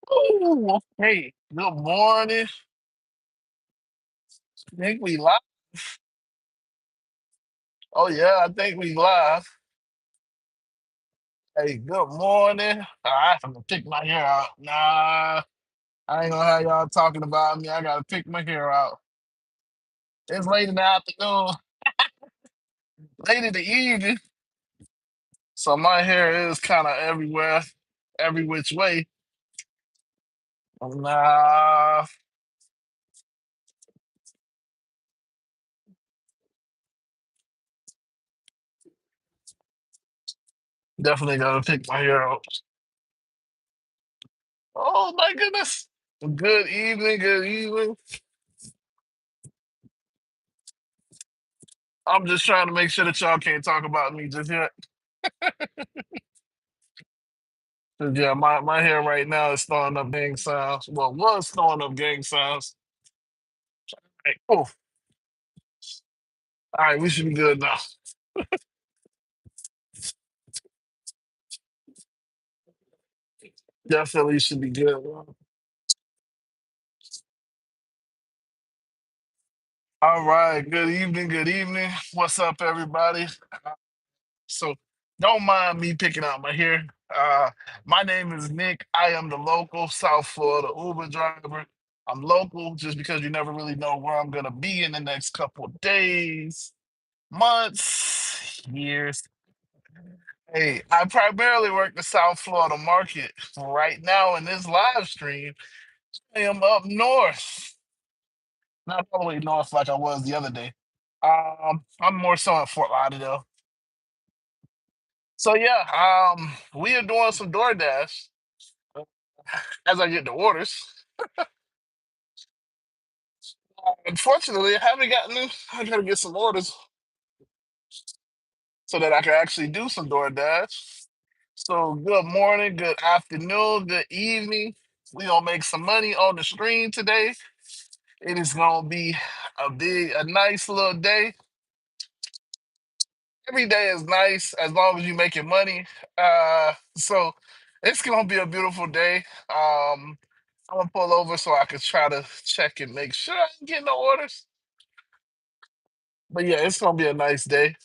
Oh, okay. Good morning. I think we live. Oh yeah, I think we live. Hey, good morning. I have to pick my hair out. Nah, I ain't gonna have y'all talking about me. I gotta pick my hair out. It's late in the afternoon, late in the evening, so my hair is kind of everywhere, every which way. Nah, definitely gotta pick my hair out. Oh my goodness. Good evening, good evening. I'm just trying to make sure that y'all can't talk about me just yet. 'Cause, yeah, my hair right now is throwing up gang sounds. Well, was throwing up gang sounds. Hey, oh, all right, we should be good now. Definitely should be good. All right, good evening, good evening. What's up, everybody? So, don't mind me picking out my hair. My name is Nick. I am the local South Florida Uber driver. I'm local just because you never really know where I'm gonna be in the next couple of days, months, years. Hey, I primarily work the South Florida market. Right now in this live stream, I am up north. Not all the way north like I was the other day. I'm more so in Fort Lauderdale. So yeah, we are doing some DoorDash as I get the orders. Unfortunately, I haven't gotten them. I gotta get some orders so that I can actually do some DoorDash. So good morning, good afternoon, good evening. We gonna make some money on the screen today. It is gonna be a nice little day. Every day is nice as long as you making money. So it's gonna be a beautiful day. I'm gonna pull over so I can try to check and make sure I'm getting no orders. But yeah, it's gonna be a nice day.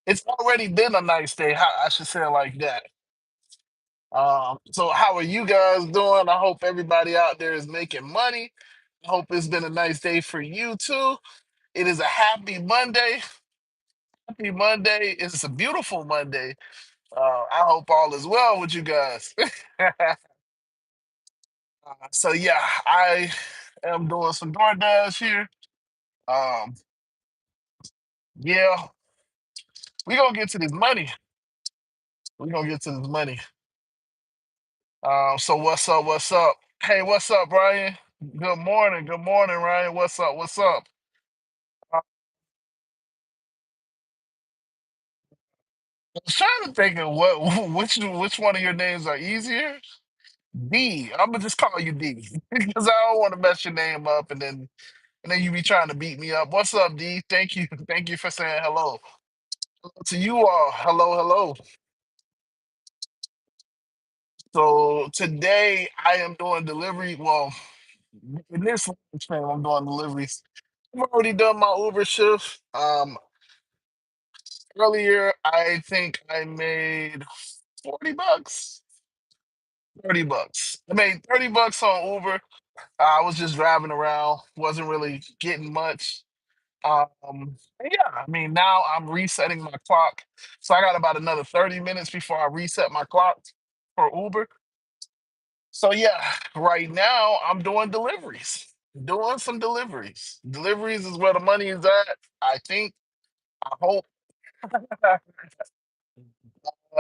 It's already been a nice day. I should say it like that. So how are you guys doing? I hope everybody out there is making money. I hope it's been a nice day for you too. It is a happy Monday. Happy Monday. It's a beautiful Monday. I hope all is well with you guys. So yeah, I am doing some DoorDash here. Um, yeah, we gonna get to this money. We gonna get to this money. So what's up? What's up? Hey, what's up, Ryan? Good morning. Good morning, Ryan. What's up? What's up? I was trying to think of what which one of your names are easier. D. I'm gonna just call you D because I don't want to mess your name up and then you be trying to beat me up. What's up, D? Thank you. Thank you for saying hello. To you all, hello, hello. So today I am doing delivery. Well, in this stream, I'm doing deliveries. I've already done my Uber shift. Earlier I think I made $40. $30. I made $30 on Uber. I was just driving around, wasn't really getting much. Yeah, I mean, now I'm resetting my clock. So I got about another 30 minutes before I reset my clock for Uber. So yeah, right now I'm doing deliveries. Doing some deliveries. Deliveries is where the money is at. I think, I hope.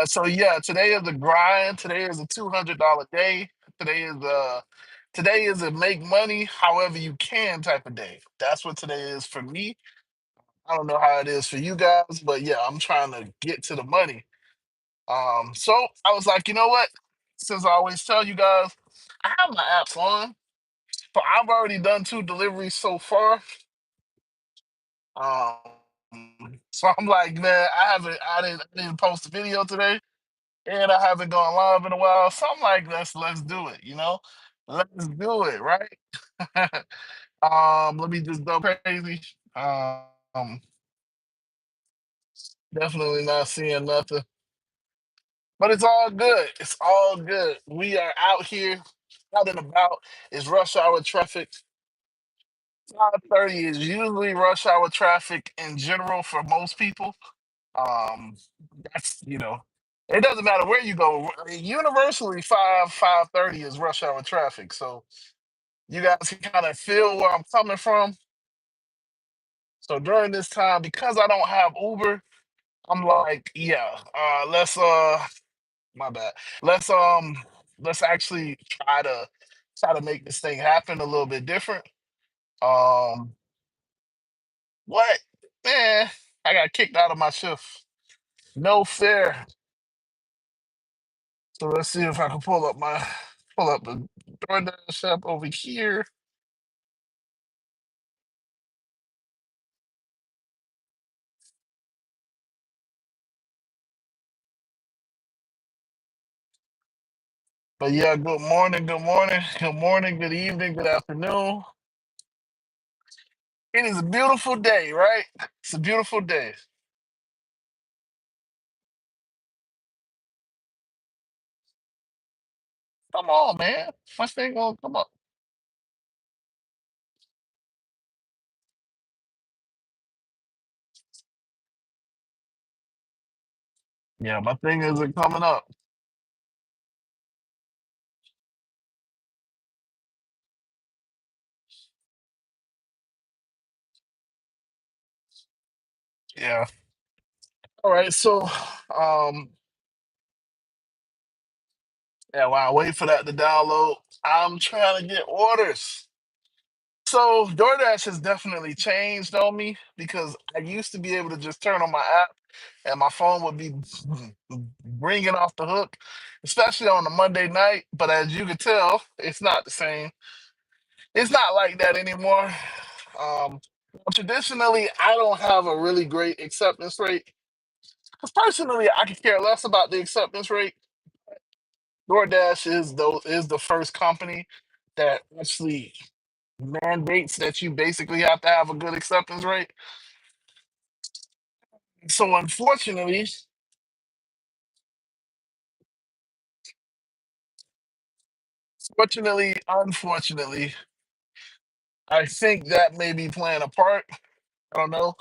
So yeah, today is a grind. Today is a $200 day. Today is a make money however you can type of day. That's what today is for me. I don't know how it is for you guys, but yeah, I'm trying to get to the money. So I was like, you know what? Since I always tell you guys, I have my apps on. So I've already done two deliveries so far. So I'm like, man, I didn't post a video today. and I haven't gone live in a while. So I'm like, let's do it, Let's do it, right? Let me just go crazy. Definitely not seeing nothing. But it's all good. It's all good. We are out here, out and about. It's rush hour traffic. 5:30 is usually rush hour traffic in general for most people. Um, that's it doesn't matter where you go. Universally, 5:30 is rush hour traffic. So you guys can kind of feel where I'm coming from. So during this time, because I don't have Uber, I'm like, yeah, let's my bad. Let's let's actually try to make this thing happen a little bit different. Um what? Man, I got kicked out of my shift. No fair. So let's see if I can pull up the DoorDash app over here. But yeah, good morning, good morning, good morning, good evening, good afternoon. It is a beautiful day, right? It's a beautiful day. Come on, man. My thing gonna come up. Yeah, my thing isn't coming up. Yeah. All right, so um yeah, while I wait for that to download, I'm trying to get orders. So DoorDash has definitely changed on me because I used to be able to just turn on my app and my phone would be ringing off the hook, especially on a Monday night. But as you can tell, it's not the same. It's not like that anymore. Um, Traditionally, I don't have a really great acceptance rate. 'Cause personally, I could care less about the acceptance rate. DoorDash is the first company that actually mandates that you basically have to have a good acceptance rate. So unfortunately, I think that may be playing a part. I don't know.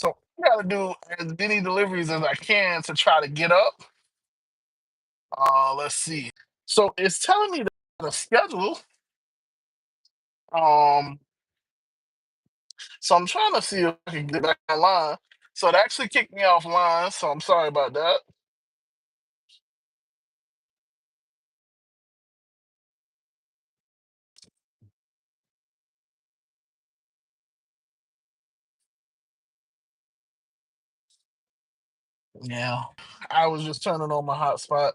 So I gotta do as many deliveries as I can to try to get up. Let's see. So it's telling me the schedule. Um, so I'm trying to see if I can get back online. So it actually kicked me offline. So I'm sorry about that. Yeah, I was just turning on my hotspot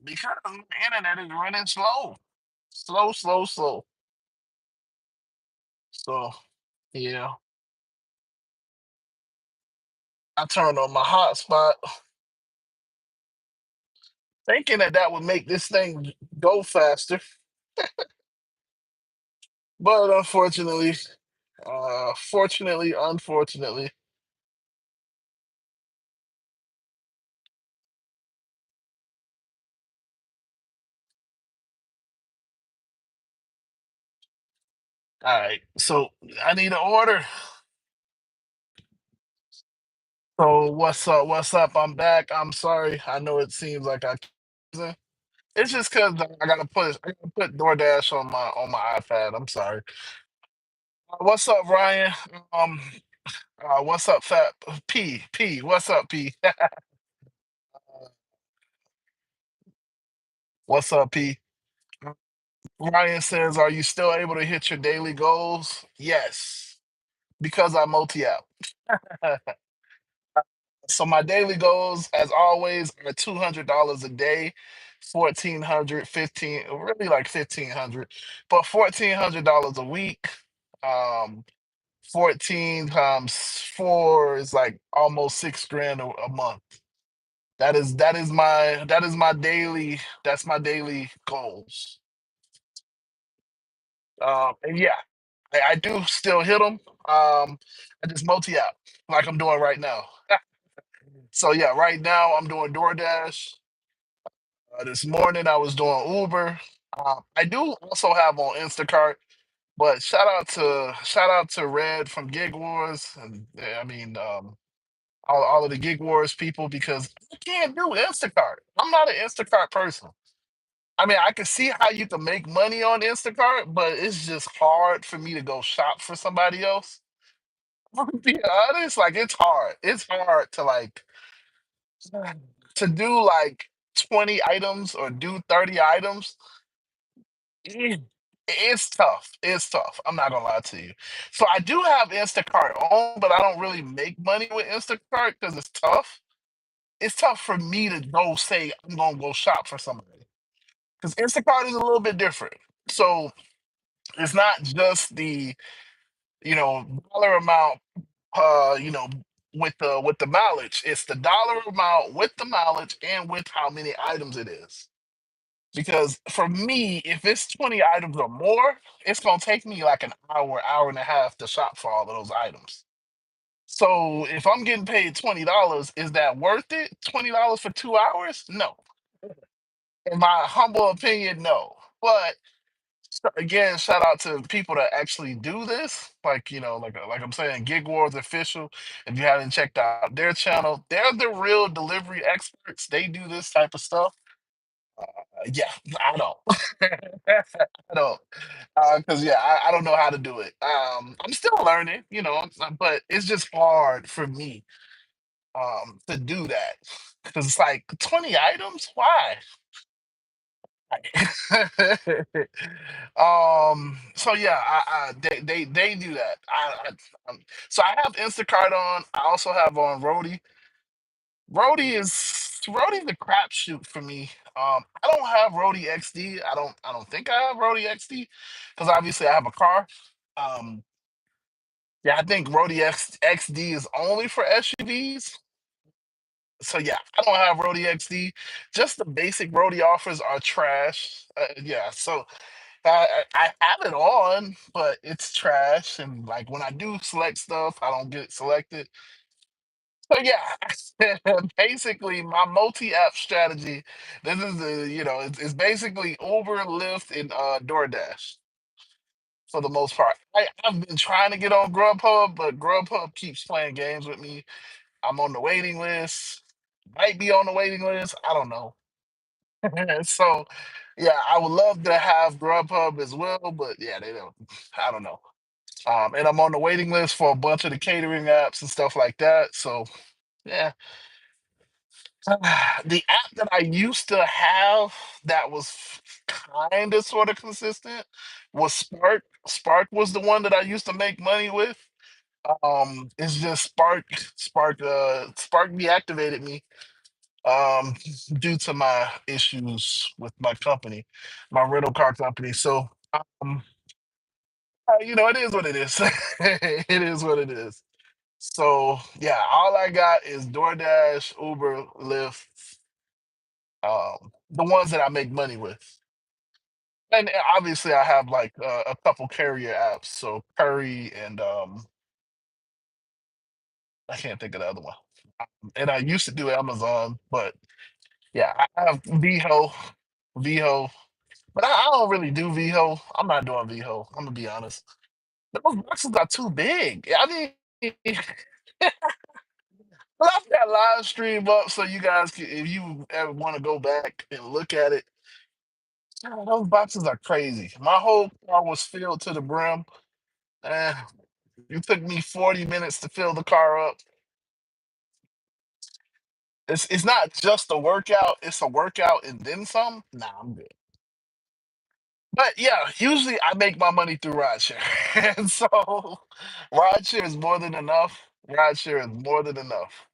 because the internet is running slow, slow, slow, slow. So yeah, I turned on my hotspot, thinking that that would make this thing go faster, but unfortunately, all right. So I need an order. So what's up? What's up? I'm back. I'm sorry. I know it seems like it's just because I gotta put DoorDash on my iPad. I'm sorry. What's up, Ryan? Um, what's up, Fat P? What's up, P? What's up, P? Ryan says, "Are you still able to hit your daily goals?" Yes, because I multi-app. So my daily goals, as always, are $200 a day, 1,400, 15, really like 1,500, but $1,400 a week. 14 times four is like almost 6 grand a month. that is my daily that's my daily goals. And yeah, I do still hit them. I just multi out like I'm doing right now. So yeah, right now I'm doing DoorDash. This morning I was doing Uber. I do also have on Instacart, but shout out to Red from Gig Wars, and I mean all of the Gig Wars people because I can't do Instacart. I'm not an Instacart person. I mean, I can see how you can make money on Instacart, but it's just hard for me to go shop for somebody else. To be honest, like it's hard. It's hard to like to do like 20 items or do 30 items. eh, It's tough. It's tough. I'm not gonna lie to you. So I do have Instacart on, but I don't really make money with Instacart because it's tough. It's tough for me to go say I'm gonna go shop for somebody because Instacart is a little bit different. So it's not just the dollar amount with the mileage. It's the dollar amount with the mileage and with how many items it is. Because for me, if it's 20 items or more, it's gonna take me like an hour and a half to shop for all of those items. So if I'm getting paid $20, is that worth it? $20 for 2 hours? No. In my humble opinion, no. But again, shout out to people that actually do this. Like, like I'm saying, Gig Wars official. If you haven't checked out their channel, they're the real delivery experts. They do this type of stuff. Yeah, I don't. I don't. Because yeah, I don't know how to do it. I'm still learning, but it's just hard for me to do that. Because it's like 20 items? Why? So yeah, they do that. So I have Instacart on. I also have on Roadie. Roadie's a crapshoot for me. I don't have Roadie XD. I don't think I have Roadie XD because obviously I have a car. Um, yeah, I think Roadie XD is only for SUVs. So yeah, I don't have Roadie XD. Just the basic Roadie offers are trash. Yeah, so I have it on, but it's trash. And like when I do select stuff, I don't get selected. So yeah, basically my multi-app strategy. This is it's basically Uber, Lyft, and DoorDash for the most part. I've been trying to get on Grubhub, but Grubhub keeps playing games with me. I'm on the waiting list. Might be on the waiting list. I don't know. So yeah, I would love to have Grubhub as well, but yeah, they don't. I don't know. And I'm on the waiting list for a bunch of the catering apps and stuff like that. So yeah, the app that I used to have that was kind of sort of consistent was Spark. Spark was the one that I used to make money with. It's just Spark deactivated me um due to my issues with my company, my rental car company. So um it is what it is. It is what it is. So yeah, all I got is DoorDash, Uber, Lyft, the ones that I make money with. And obviously I have like a couple carrier apps, so Curry and I can't think of the other one. And I used to do Amazon, but yeah, I have VHO, but I don't really do VHO. I'm not doing VHO. I'm gonna be honest. Those boxes are too big. I mean, but I've got live stream up so you guys can, if you ever want to go back and look at it. God, those boxes are crazy. My whole car was filled to the brim. Eh, it took me 40 minutes to fill the car up. It's not just a workout, it's a workout and then some. Nah, I'm good. But yeah, usually I make my money through rideshare. And so rideshare is more than enough. Rideshare is more than enough.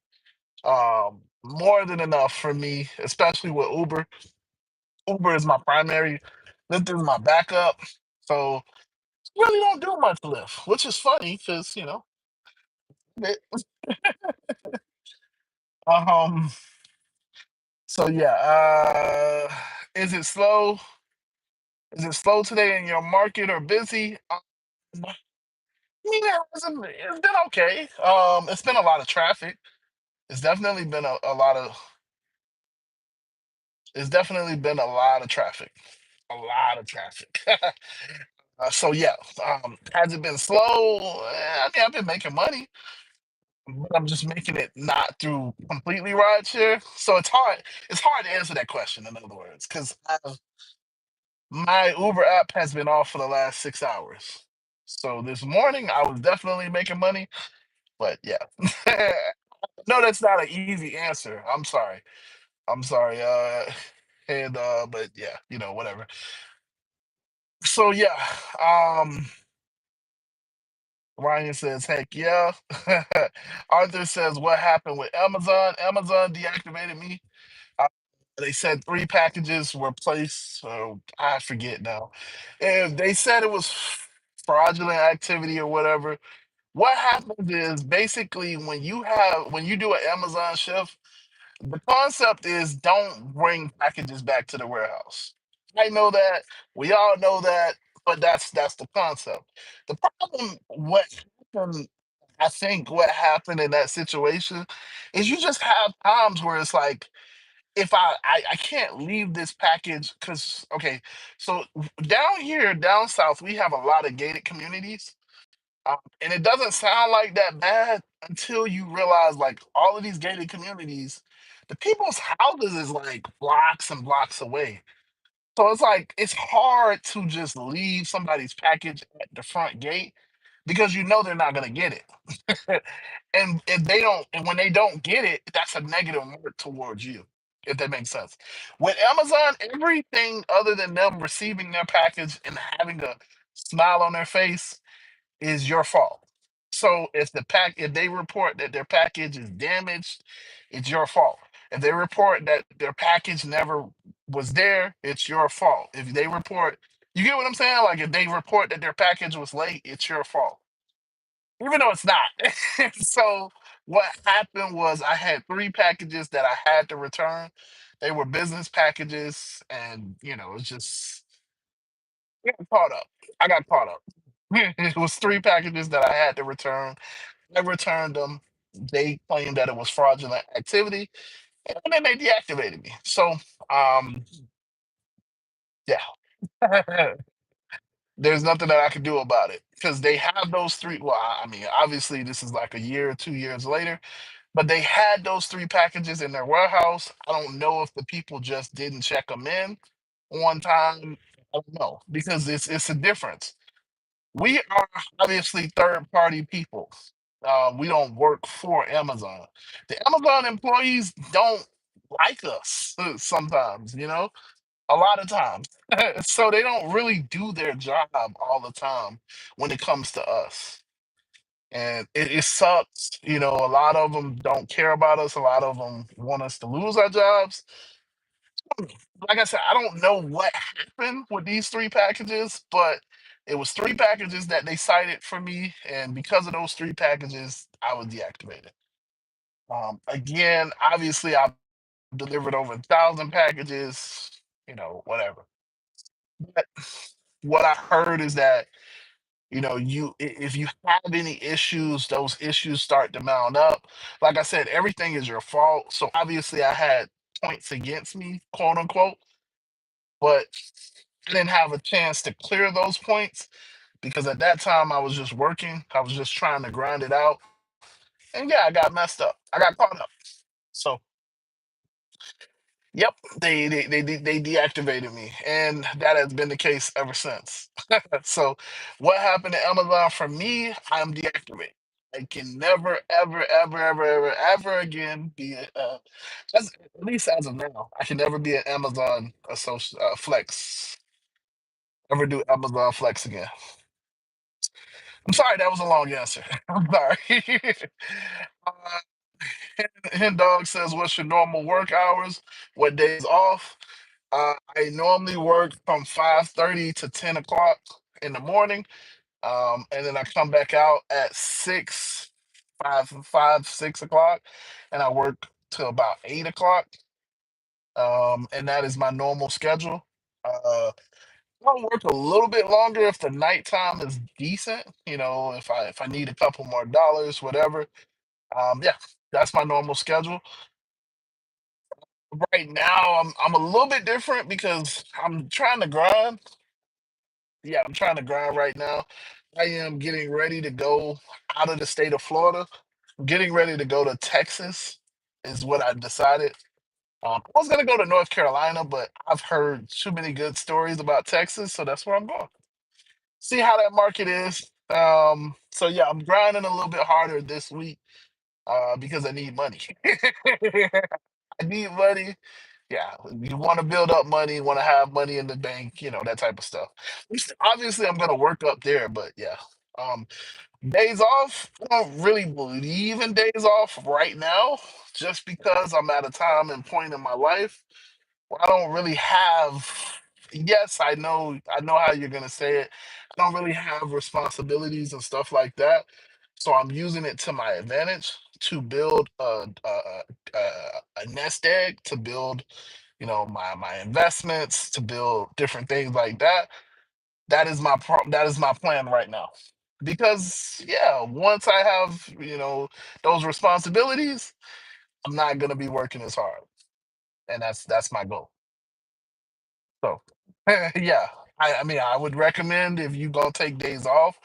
More than enough for me, especially with Uber. Uber is my primary, Lyft is my backup. So really don't do much Lyft, which is funny because it, um So yeah, is it slow? Is it slow today in your market or busy? I mean, it's been okay. It's been a lot of traffic. It's definitely been a lot of. It's definitely been a lot of traffic. A lot of traffic. So yeah, has it been slow? I mean, I've been making money, but I'm just making it not through completely rideshare. So it's hard. It's hard to answer that question. In other words, because my Uber app has been off for the last 6 hours. So this morning I was definitely making money, but yeah. No, that's not an easy answer. I'm sorry. I'm sorry. And but yeah, whatever. So yeah, um, Ryan says, heck yeah. Arthur says, what happened with Amazon? Amazon deactivated me. Uh, they said three packages were placed. So I forget now. And they said it was fraudulent activity or whatever. What happens is basically when you do an Amazon shift, the concept is don't bring packages back to the warehouse. I know that. We all know that, but that's the concept. The problem, I think what happened in that situation is you just have times where it's like, if I can't leave this package because okay, so down here, down south, we have a lot of gated communities. And it doesn't sound like that bad until you realize, like, all of these gated communities, the people's houses is like blocks and blocks away. So it's like it's hard to just leave somebody's package at the front gate because you know they're not gonna get it. And if they don't, and when they don't get it, that's a negative mark towards you, if that makes sense. With Amazon, everything other than them receiving their package and having a smile on their face is your fault. So if they report that their package is damaged, it's your fault. If they report that their package never was there, it's your fault. If they report, you get what I'm saying? Like if they report that their package was late, it's your fault. Even though it's not. So what happened was I had three packages that I had to return. They were business packages, and it's just I got caught up. I got caught up. It was three packages that I had to return. I returned them. They claimed that it was fraudulent activity, and then they deactivated me. So, um, yeah, there's nothing that I could do about it because they have those three. Well, I mean, obviously, this is like a year, 2 years later, but they had those three packages in their warehouse. I don't know if the people just didn't check them in one time. I don't know because it's a difference. We are obviously third party people. We don't work for Amazon. The Amazon employees don't like us sometimes, a lot of times. So they don't really do their job all the time when it comes to us. And it sucks. A lot of them don't care about us. A lot of them want us to lose our jobs. Like I said, I don't know what happened with these three packages, but it was three packages that they cited for me, and because of those three packages, I was deactivated. Again, obviously, I've delivered over 1,000 packages, whatever. But what I heard is that if you have any issues, those issues start to mount up. Like I said, everything is your fault. So obviously, I had points against me, quote unquote, but I didn't have a chance to clear those points because at that time I was just working. I was just trying to grind it out. And yeah, I got messed up. I got caught up. So yep, they deactivated me. And that has been the case ever since. So what happened to Amazon for me, I'm deactivated. I can never, ever, ever, ever, ever, ever again be at least as of now, I can never be an Amazon Flex. Ever do Amazon Flex again? I'm sorry, that was a long answer. I'm sorry. uh, Hen Dog says, "What's your normal work hours? What days off?" I normally work from 5:30 to 10 o'clock in the morning, and then I come back out at 6, 5, 6 o'clock, and I work till about 8 o'clock. and that is my normal schedule. I'll work a little bit longer if the nighttime is decent. If I need a couple more dollars, whatever. Yeah, that's my normal schedule. Right now, I'm a little bit different because I'm trying to grind. Yeah, I'm trying to grind right now. I am getting ready to go out of the state of Florida. I'm getting ready to go to Texas, is what I decided. I was gonna go to North Carolina, but I've heard too many good stories about Texas, so that's where I'm going. See how that market is. So yeah, I'm grinding a little bit harder this week because I need money. I need money. Yeah, you want to build up money, want to have money in the bank, that type of stuff. Obviously, I'm gonna work up there, but yeah. Um, Days off, I don't really believe in days off right now, just because I'm at a time and point in my life where I don't really have. Yes, I know how you're gonna say it. I don't really have responsibilities and stuff like that, so I'm using it to my advantage to build a nest egg, to build, my investments, to build different things like that. That is my plan right now. Because yeah, once I have, those responsibilities, I'm not gonna be working as hard. And that's my goal. So yeah. I mean I would recommend if you gonna take days off,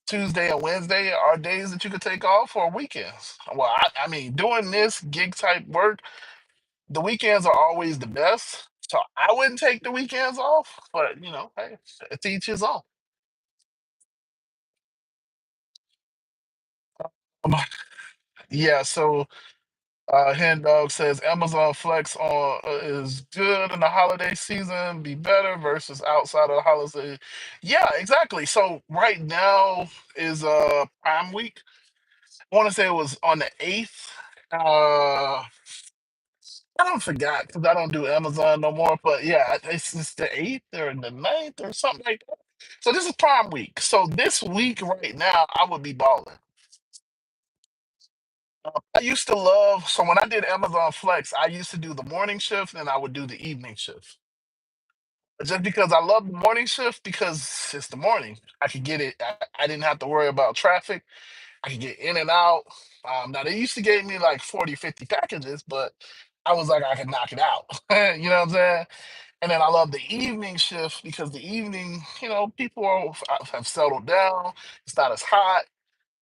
Tuesday and Wednesday are days that you could take off or weekends. Well, I mean, doing this gig type work, the weekends are always the best. So I wouldn't take the weekends off, but hey, to each his own. Um, yeah, so Hen Dog says Amazon Flex is good in the holiday season, be better versus outside of the holiday. Yeah, exactly. So right now is Prime Week. I want to say it was on the 8th. I don't forgot because I don't do Amazon no more. But yeah, it's the 8th or the 9th or something like that. So this is Prime Week. So this week right now, I would be balling. I used to love, so when I did Amazon Flex, I used to do the morning shift and I would do the evening shift. Just because I love the morning shift because it's the morning. I could get it. I didn't have to worry about traffic. I could get in and out. Now they used to give me like 40, 50 packages, but I was like, I could knock it out. You know what I'm saying? And then I love the evening shift because the evening, people have settled down. It's not as hot.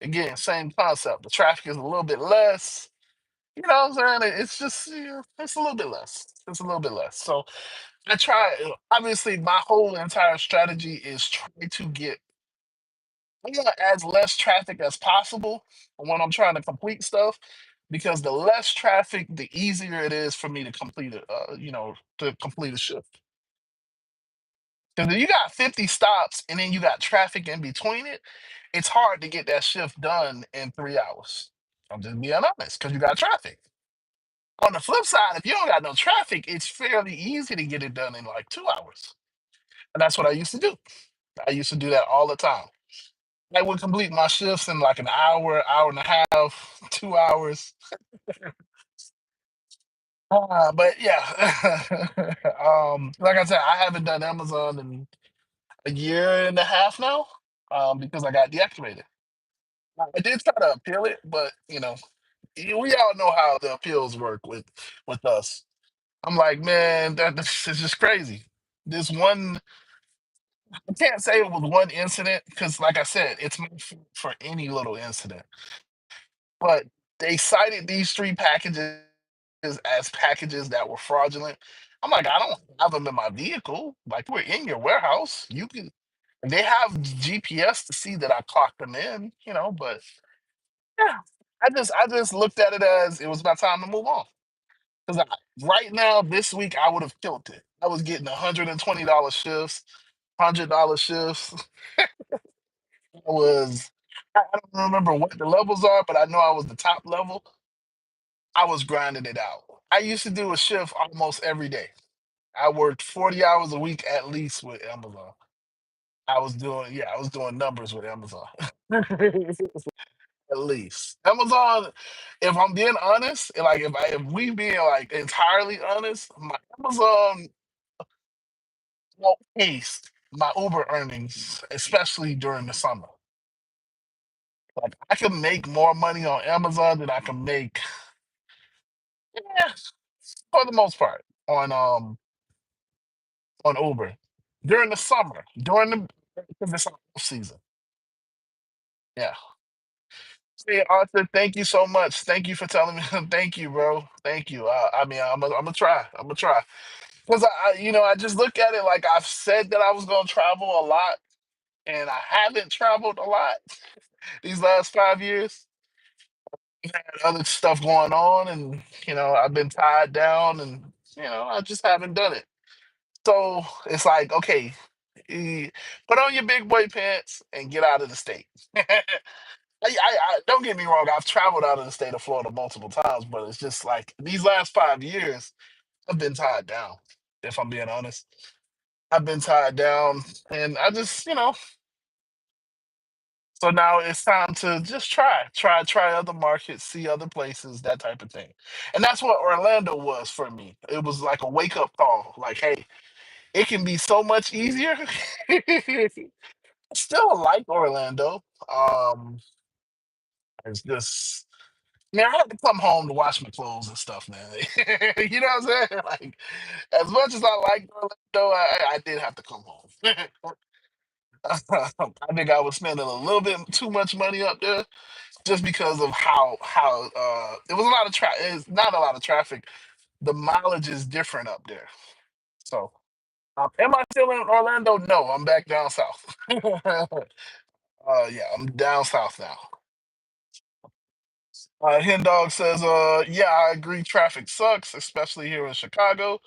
Again, same concept. The traffic is a little bit less. You know what I'm saying? It's just, it's a little bit less. It's a little bit less. So I try. Obviously, my whole entire strategy is try to get as less traffic as possible when I'm trying to complete stuff, because the less traffic, the easier it is for me to complete it. To complete a shift. Because if you got 50 stops and then you got traffic in between it, it's hard to get that shift done in 3 hours. I'm just being honest because you got traffic. On the flip side, if you don't got no traffic, it's fairly easy to get it done in like 2 hours. And that's what I used to do. I used to do that all the time. I would complete my shifts in like an hour, hour and a half, 2 hours. But yeah, like I said, I haven't done Amazon in a year and a half now, because I got deactivated. I did try to appeal it, but we all know how the appeals work with us. I'm like, man, that's just crazy. This one, I can't say it was one incident because, like I said, it's my fault for any little incident. But they cited these three packages as packages that were fraudulent. I'm like, I don't have them in my vehicle. Like, we're in your warehouse. You can. They have GPS to see that I clocked them in. But yeah, I just looked at it as it was my time to move on. Because right now, this week, I would have killed it. I was getting $120 shifts, $100 shifts. I was, I don't remember what the levels are, but I know I was the top level. I was grinding it out. I used to do a shift almost every day. I worked 40 hours a week at least with Amazon. I was doing numbers with Amazon. at least. Amazon, if I'm being honest, like if we being like entirely honest, my Amazon outpaced my Uber earnings, especially during the summer. Like I can make more money on Amazon than I can make, yeah, for the most part, on Uber during the summer, during the because it's off season. Yeah. Hey Arthur, thank you so much. Thank you for telling me. Thank you, bro. Thank you. I mean, I'm gonna try. I'm gonna try because I just look at it like I've said that I was gonna travel a lot, and I haven't traveled a lot these last 5 years. I've had other stuff going on, and I've been tied down, and I just haven't done it. So it's like, okay, eh, put on your big boy pants and get out of the state. I don't get me wrong. I've traveled out of the state of Florida multiple times, but it's just like these last 5 years, I've been tied down. If I'm being honest, I've been tied down, and I just, so now it's time to just try other markets, see other places, that type of thing. And that's what Orlando was for me. It was like a wake up call. Like, hey, it can be so much easier. Still like Orlando. It's just, man, I had to come home to wash my clothes and stuff, man. You know what I'm saying? Like, as much as I like Orlando, I did have to come home. I think I was spending a little bit too much money up there just because of how it was a lot of It's not a lot of traffic. The mileage is different up there. So, am I still in Orlando? No, I'm back down south. Yeah, I'm down south now. Hen Dog says, yeah, I agree. Traffic sucks, especially here in Chicago.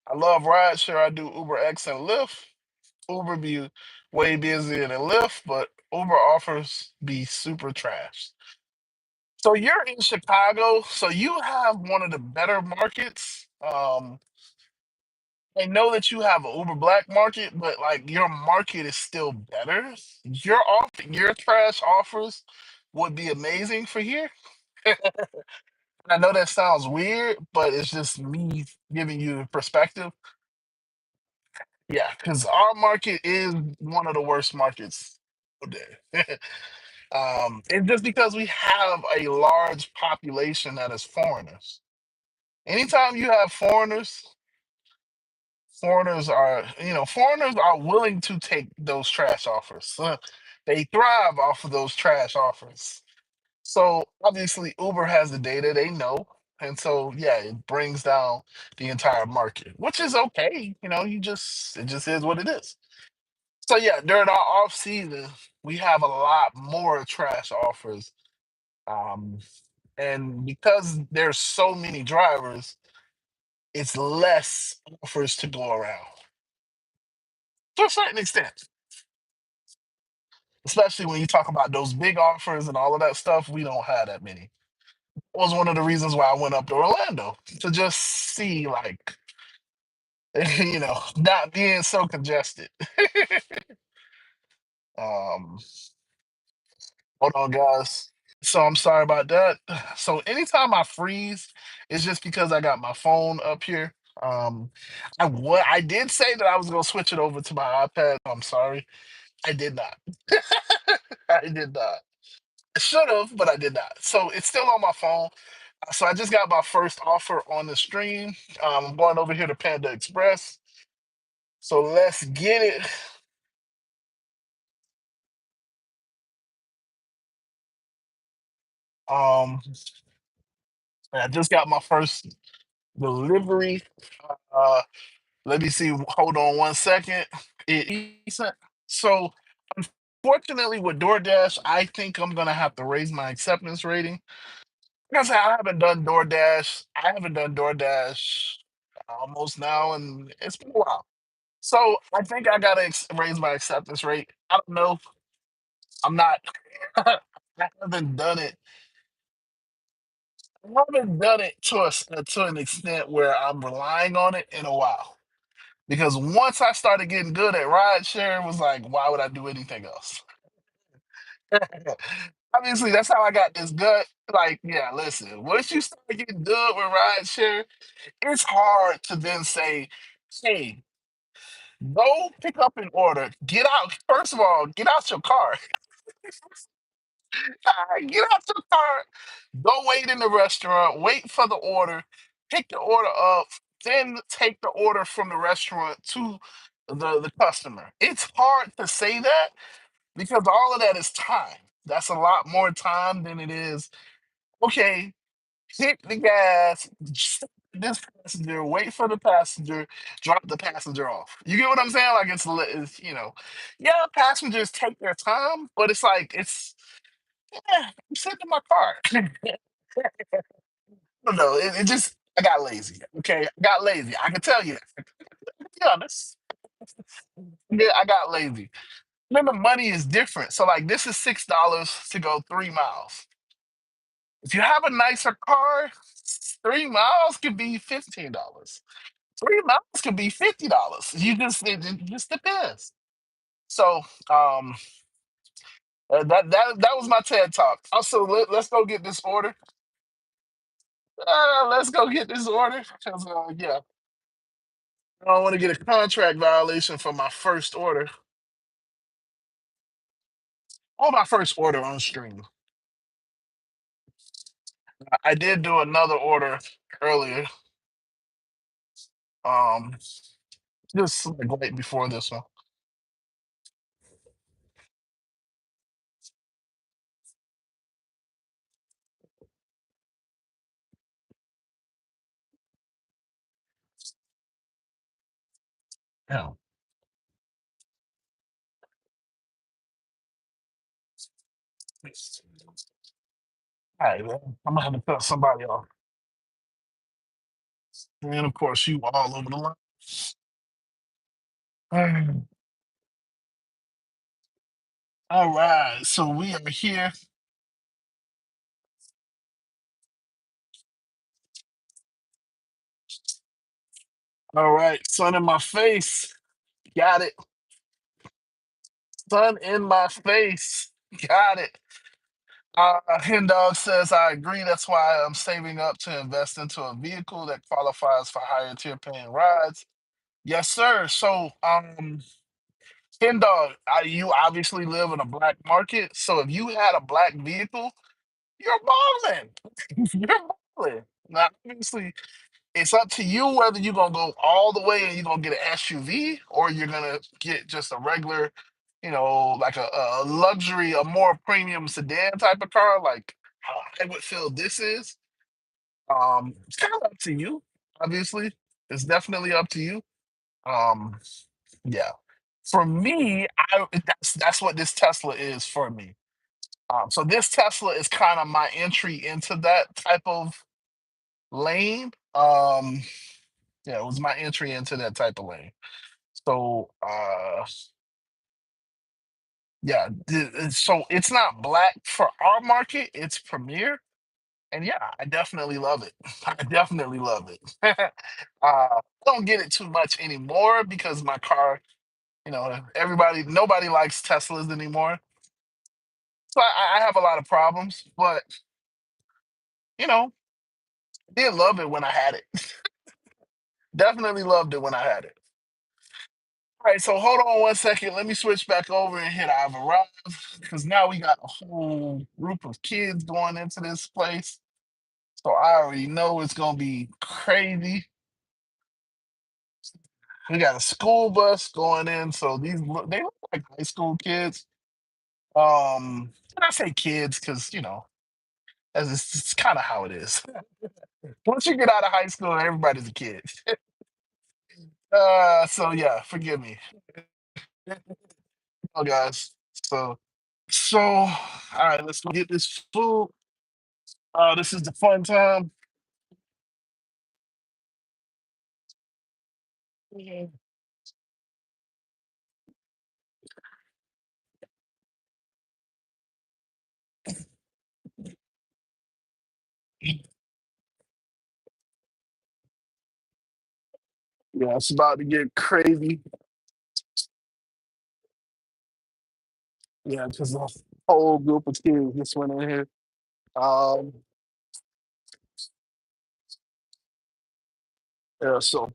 I love rideshare. I do Uber X and Lyft. Uber be way busier than Lyft, but Uber offers be super trash. So you're in Chicago, so you have one of the better markets. I know that you have an Uber Black market, but like your market is still better. Your trash offers would be amazing for here. I know that sounds weird, but it's just me giving you perspective. Yeah, because our market is one of the worst markets out there. And just because we have a large population that is foreigners. Anytime you have foreigners are willing to take those trash offers. They thrive off of those trash offers. So obviously Uber has the data, they know. And so yeah, it brings down the entire market, which is okay. It just is what it is. So yeah, during our off season, we have a lot more trash offers. Um, and because there's so many drivers, it's less offers to go around to a certain extent. Especially when you talk about those big offers and all of that stuff, we don't have that many. Was one of the reasons why I went up to Orlando to just see, like, not being so congested. um, Hold on, guys. So I'm sorry about that. So anytime I freeze, it's just because I got my phone up here. I did say that I was gonna switch it over to my iPad. I'm sorry, I did not. I did not. I should have, but I did not. So it's still on my phone. So I just got my first offer on the stream. I'm going over here to Panda Express. So let's get it. Um, I just got my first delivery. Uh, Let me see. Hold on one second. So, unfortunately, with DoorDash, I think I'm gonna have to raise my acceptance rating. Because I haven't done DoorDash almost now, and it's been a while. So I think I gotta raise my acceptance rate. I don't know. I'm not. I haven't done it. I haven't done it to an extent where I'm relying on it in a while. Because once I started getting good at ride share, it was like, why would I do anything else? Obviously, that's how I got this gut. Like, yeah, listen, once you start getting good with rideshare, it's hard to then say, hey, go pick up an order. Get out. First of all, get out your car. Get out your car. Go wait in the restaurant. Wait for the order. Pick the order up. Then take the order from the restaurant to the customer. It's hard to say that because all of that is time. That's a lot more time than it is. Okay, hit the gas, stop this passenger, wait for the passenger, drop the passenger off. You get what I'm saying? Like yeah, passengers take their time, but it's like yeah, I'm sitting in my car. I don't know. It just I got lazy. Okay, I got lazy. I can tell you. To be honest, yeah, I got lazy. Then the money is different. So like this is $6 to go 3 miles. If you have a nicer car, 3 miles could be $15. 3 miles could be $50. It just depends. So that was my TED talk. Also, let's go get this order. Let's go get this order because yeah, I don't want to get a contract violation for my first order. Oh, my first order on stream. I did do another order earlier. Um, just like right before this one. Yeah. All right, man. I'm gonna have to cut somebody off. And of course, you all over the line. All right, so we are here. All right, sun in my face. Got it. Sun in my face. Got it. Hen Dog says, I agree. That's why I'm saving up to invest into a vehicle that qualifies for higher tier paying rides. Yes, sir. So, Hen Dog, you obviously live in a black market. So if you had a black vehicle, you're balling. You're balling. Now, obviously, it's up to you whether you're gonna go all the way and you're gonna get an SUV or you're gonna get just a regular, like a luxury, a more premium sedan type of car, like how I would feel this is. It's kind of up to you. Obviously, it's definitely up to you. Um, yeah. For me, that's what this Tesla is for me. So this Tesla is kind of my entry into that type of lane. Yeah, it was my entry into that type of lane. So, yeah, so it's not black for our market, it's Premier. And yeah, I definitely love it. I definitely love it. I don't get it too much anymore because my car, nobody likes Teslas anymore. So I have a lot of problems, but, you know, did love it when I had it. Definitely loved it when I had it. All right, so hold on 1 second. Let me switch back over and hit I've arrived because now we got a whole group of kids going into this place. So I already know it's gonna be crazy. We got a school bus going in, so they look like high school kids. And I say kids because as it's kind of how it is. Once you get out of high school, everybody's a kid. So yeah, forgive me, oh guys. So, all right, let's go get this food. This is the fun time. Yeah, it's about to get crazy. Yeah, because whole group of kids just went in here. Um, yeah, so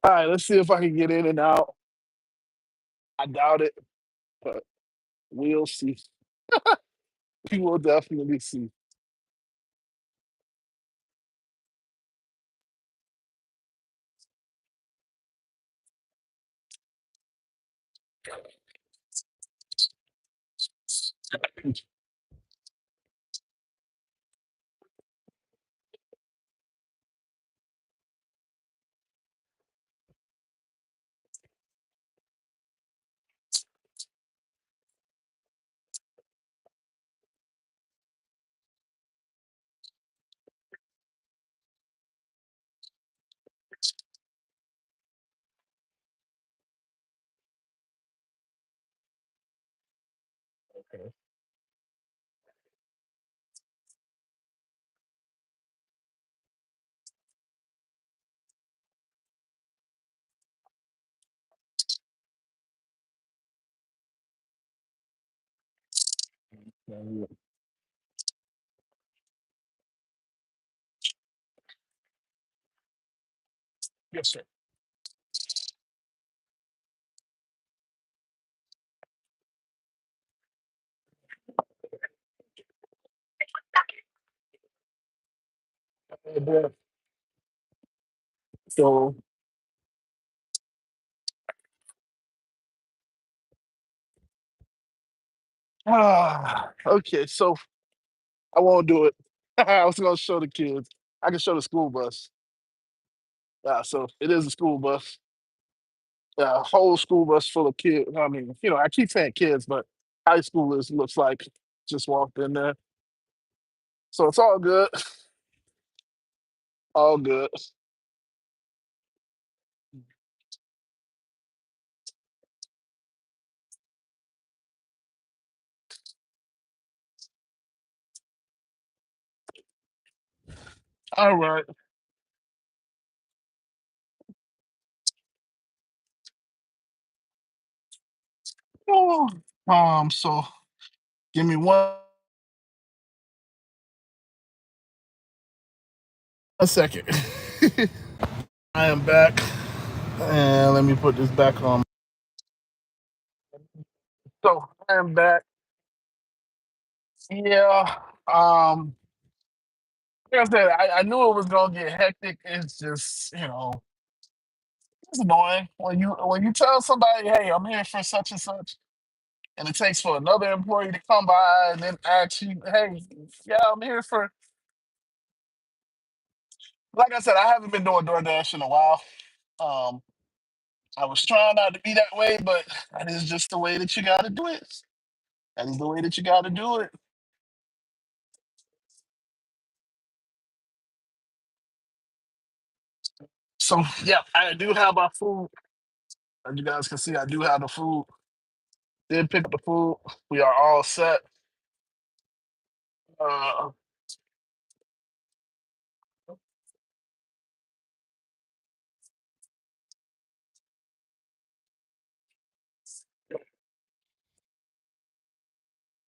all right, let's see if I can get in and out. I doubt it, but we'll see. We will definitely see. Yes, sir. So, okay, so I won't do it. I was gonna show the kids. I can show the school bus. So it is a school bus. A whole school bus full of kids. I mean, I keep saying kids, but high schoolers looks like just walked in there. So it's all good. All good. All right. Oh, so give me one second. I am back. And let me put this back on. So I am back. Yeah. Like I said, I knew it was gonna get hectic. It's just, it's annoying when you tell somebody, hey, I'm here for such and such, and it takes for another employee to come by and then ask you, hey, yeah, I'm here for. Like I said, I haven't been doing DoorDash in a while. Um, I was trying not to be that way, but that is just the way that you got to do it. That is the way that you got to do it. So yeah, I do have my food. As you guys can see, I do have the food. Did pick up the food. We are all set. Uh,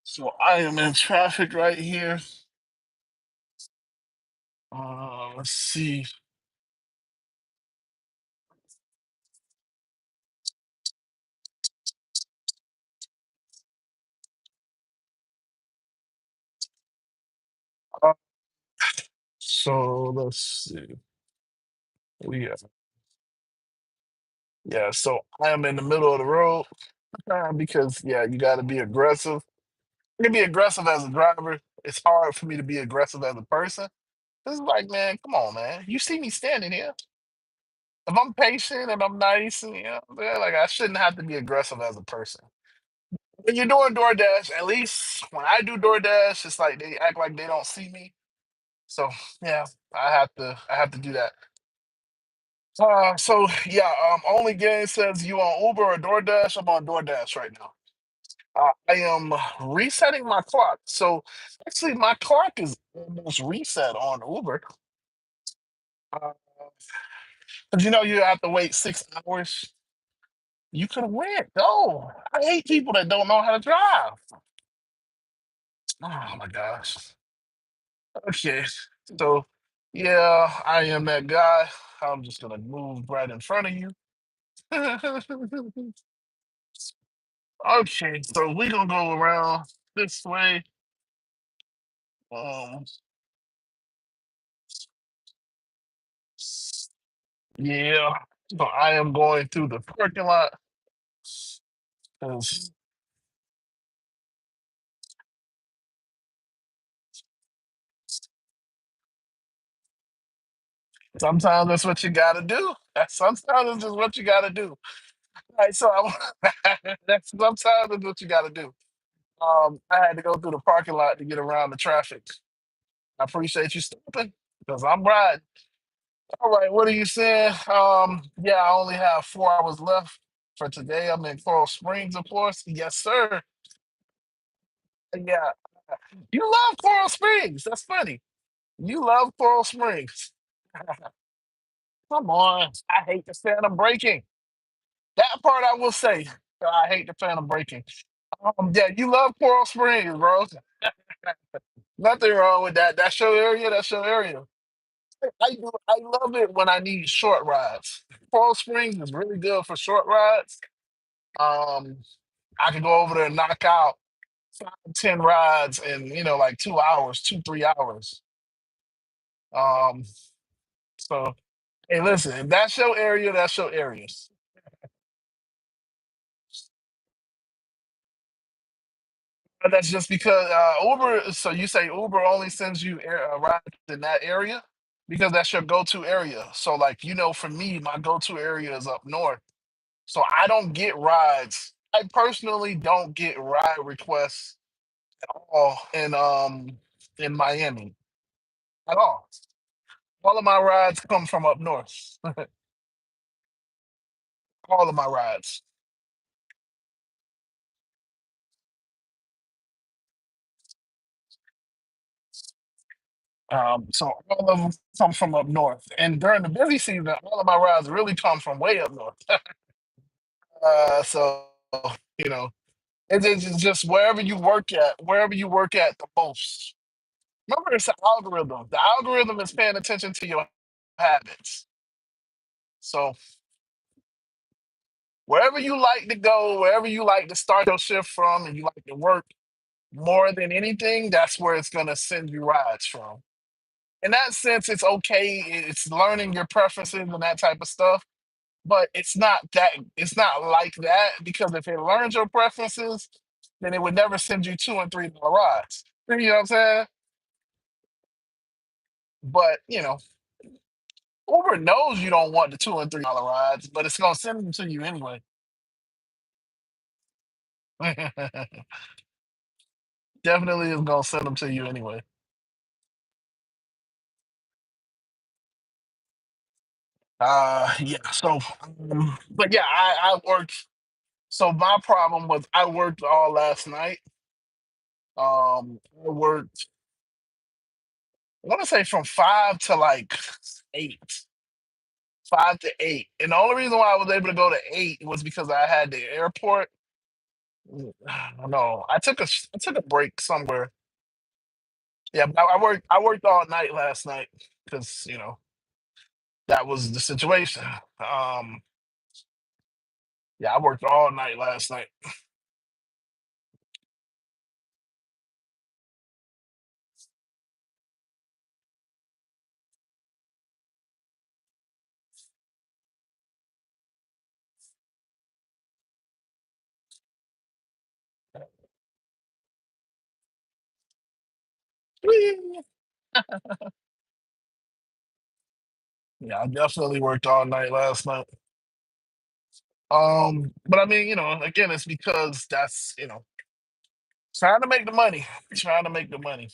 so I am in traffic right here. Let's see. Uh, so let's see. We Yeah. So I am in the middle of the road because yeah, you got to be aggressive. You can be aggressive as a driver. It's hard for me to be aggressive as a person. It's like, man, come on, man. You see me standing here. If I'm patient and I'm nice, and man, like I shouldn't have to be aggressive as a person. When you're doing DoorDash, at least when I do DoorDash, it's like they act like they don't see me. So yeah, I have to do that. So yeah, only game says you on Uber or DoorDash. I'm on DoorDash right now. I am resetting my clock. So actually, my clock is almost reset on Uber. Uh, 'Cause you have to wait 6 hours. You could have went. Go. I hate people that don't know how to drive. Oh my gosh. Okay. So yeah, I am that guy. I'm just gonna move right in front of you. Okay, so we're gonna go around this way. Um, yeah. So I am going through the parking lot 'cause sometimes that's what you gotta do. That's sometimes it's just what you gotta do. All right, so that's sometimes it's what you gotta do. I had to go through the parking lot to get around the traffic. I appreciate you stopping because I'm riding. All right, what are you saying? Yeah, I only have 4 hours left for today. I'm in Coral Springs, of course. Yes, sir. Yeah, you love Coral Springs. That's funny. You love Coral Springs. Come on. I hate the phantom braking. That part I will say. I hate the phantom braking. Yeah, you love Coral Springs, bro. Nothing wrong with that. That's your area. That's your area. I love it when I need short rides. Coral Springs is really good for short rides. Um, I can go over there and knock out 5, 10 rides in like 2 hours, 2, 3 hours. Um, so hey, listen, if that's your area, that's your area. But that's just because Uber. So you say Uber only sends you rides in that area because that's your go-to area. So like for me, my go-to area is up north. So I don't get rides. I personally don't get ride requests at all in Miami at all. All of my rides come from up north. All of my rides. So all of them come from up north. And during the busy season, all of my rides really come from way up north. So you know, it's just wherever you work at the most. Remember, it's an algorithm. The algorithm is paying attention to your habits. So wherever you like to go, wherever you like to start your shift from, and you like to work more than anything, that's where it's gonna send you rides from. In that sense, it's okay. It's learning your preferences and that type of stuff. But it's not like that because if it learns your preferences, then it would never send you $2 and $3 rides. You know what I'm saying? But Uber knows you don't want the $2 and $3 rides, but it's gonna send them to you anyway. Definitely is gonna send them to you anyway. Yeah. So, but yeah, I worked. So my problem was I worked all last night. I worked. I want to say from 8, 5 to 8, and the only reason why I was able to go to 8 was because I had the airport. I don't know. I took a break somewhere. Yeah, but I worked all night last night because that was the situation. Um, yeah, I worked all night last night. Yeah, I definitely worked all night last night. But I mean, again, it's because that's trying to make the money, trying to make the money.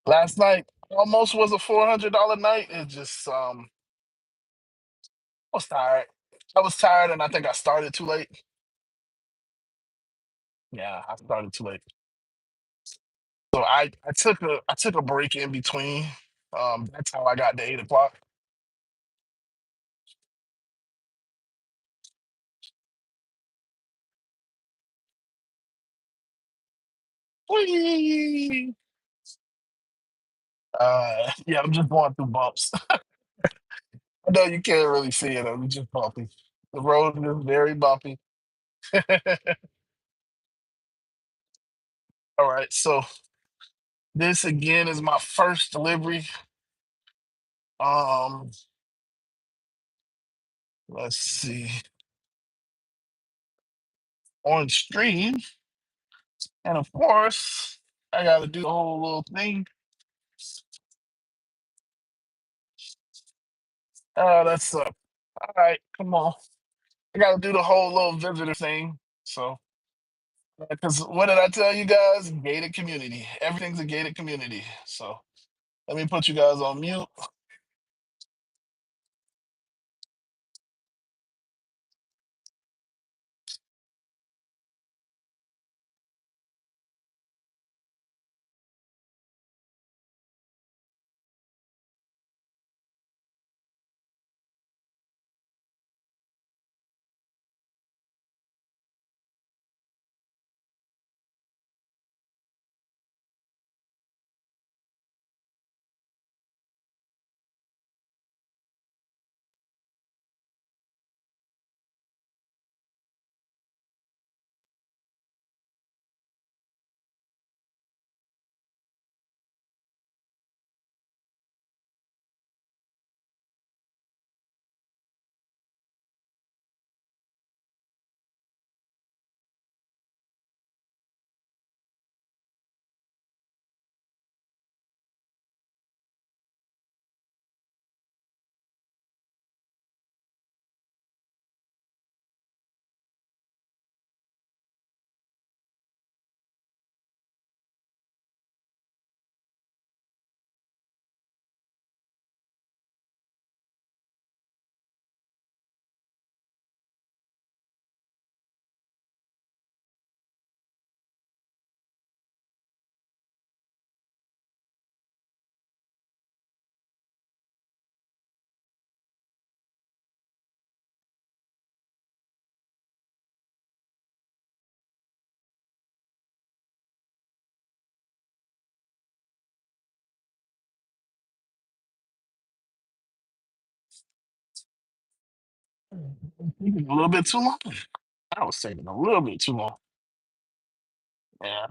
Last night almost was a $400 night. It just I was tired. I was tired, and I think I started too late. Yeah, I started too late. So I took a break in between. That's how I got to 8 o'clock. Whee! Yeah, I'm just going through bumps. I know you can't really see it. I'm just bumpy. The road is very bumpy. All right, so this again is my first delivery. Um, let's see, on stream, and of course, I got to do the whole little thing. Oh, that sucks. All right, come on. I got to do the whole little visitor thing. So, because what did I tell you guys? Gated community. Everything's a gated community. So, let me put you guys on mute. Taking a little bit too long. I was taking a little bit too long. Yeah,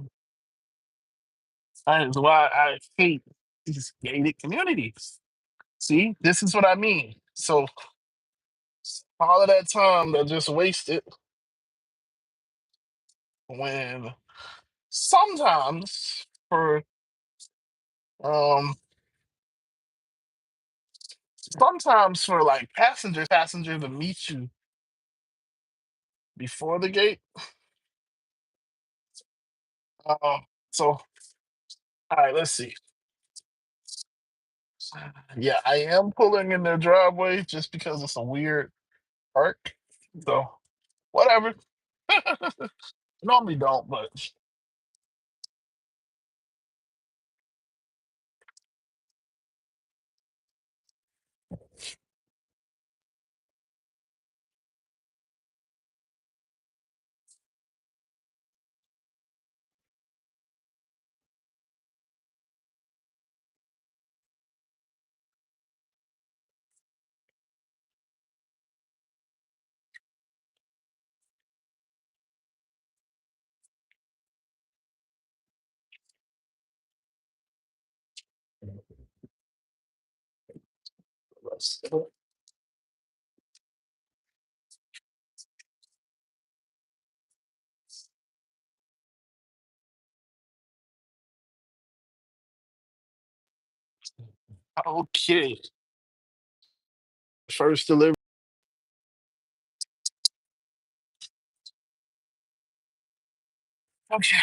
that is why I hate these gated communities. See, this is what I mean. So all of that time that just wasted when sometimes for um like passengers to meet you before the gate. So all right, let's see. Yeah, I am pulling in their driveway just because it's a weird park. So whatever. Normally don't, but okay. First delivery. Okay.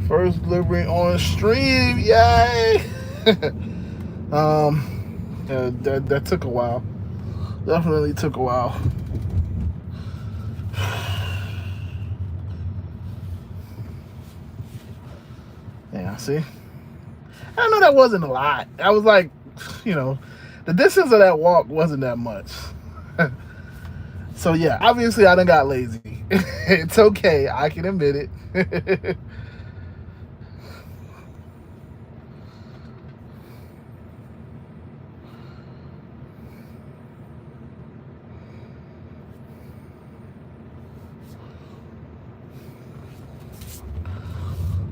First delivery on stream. Yay! um, that took a while. Definitely took a while. Yeah, see? I know that wasn't a lot. I was like, you know, the distance of that walk wasn't that much. So yeah, obviously I done got lazy. It's okay. I can admit it.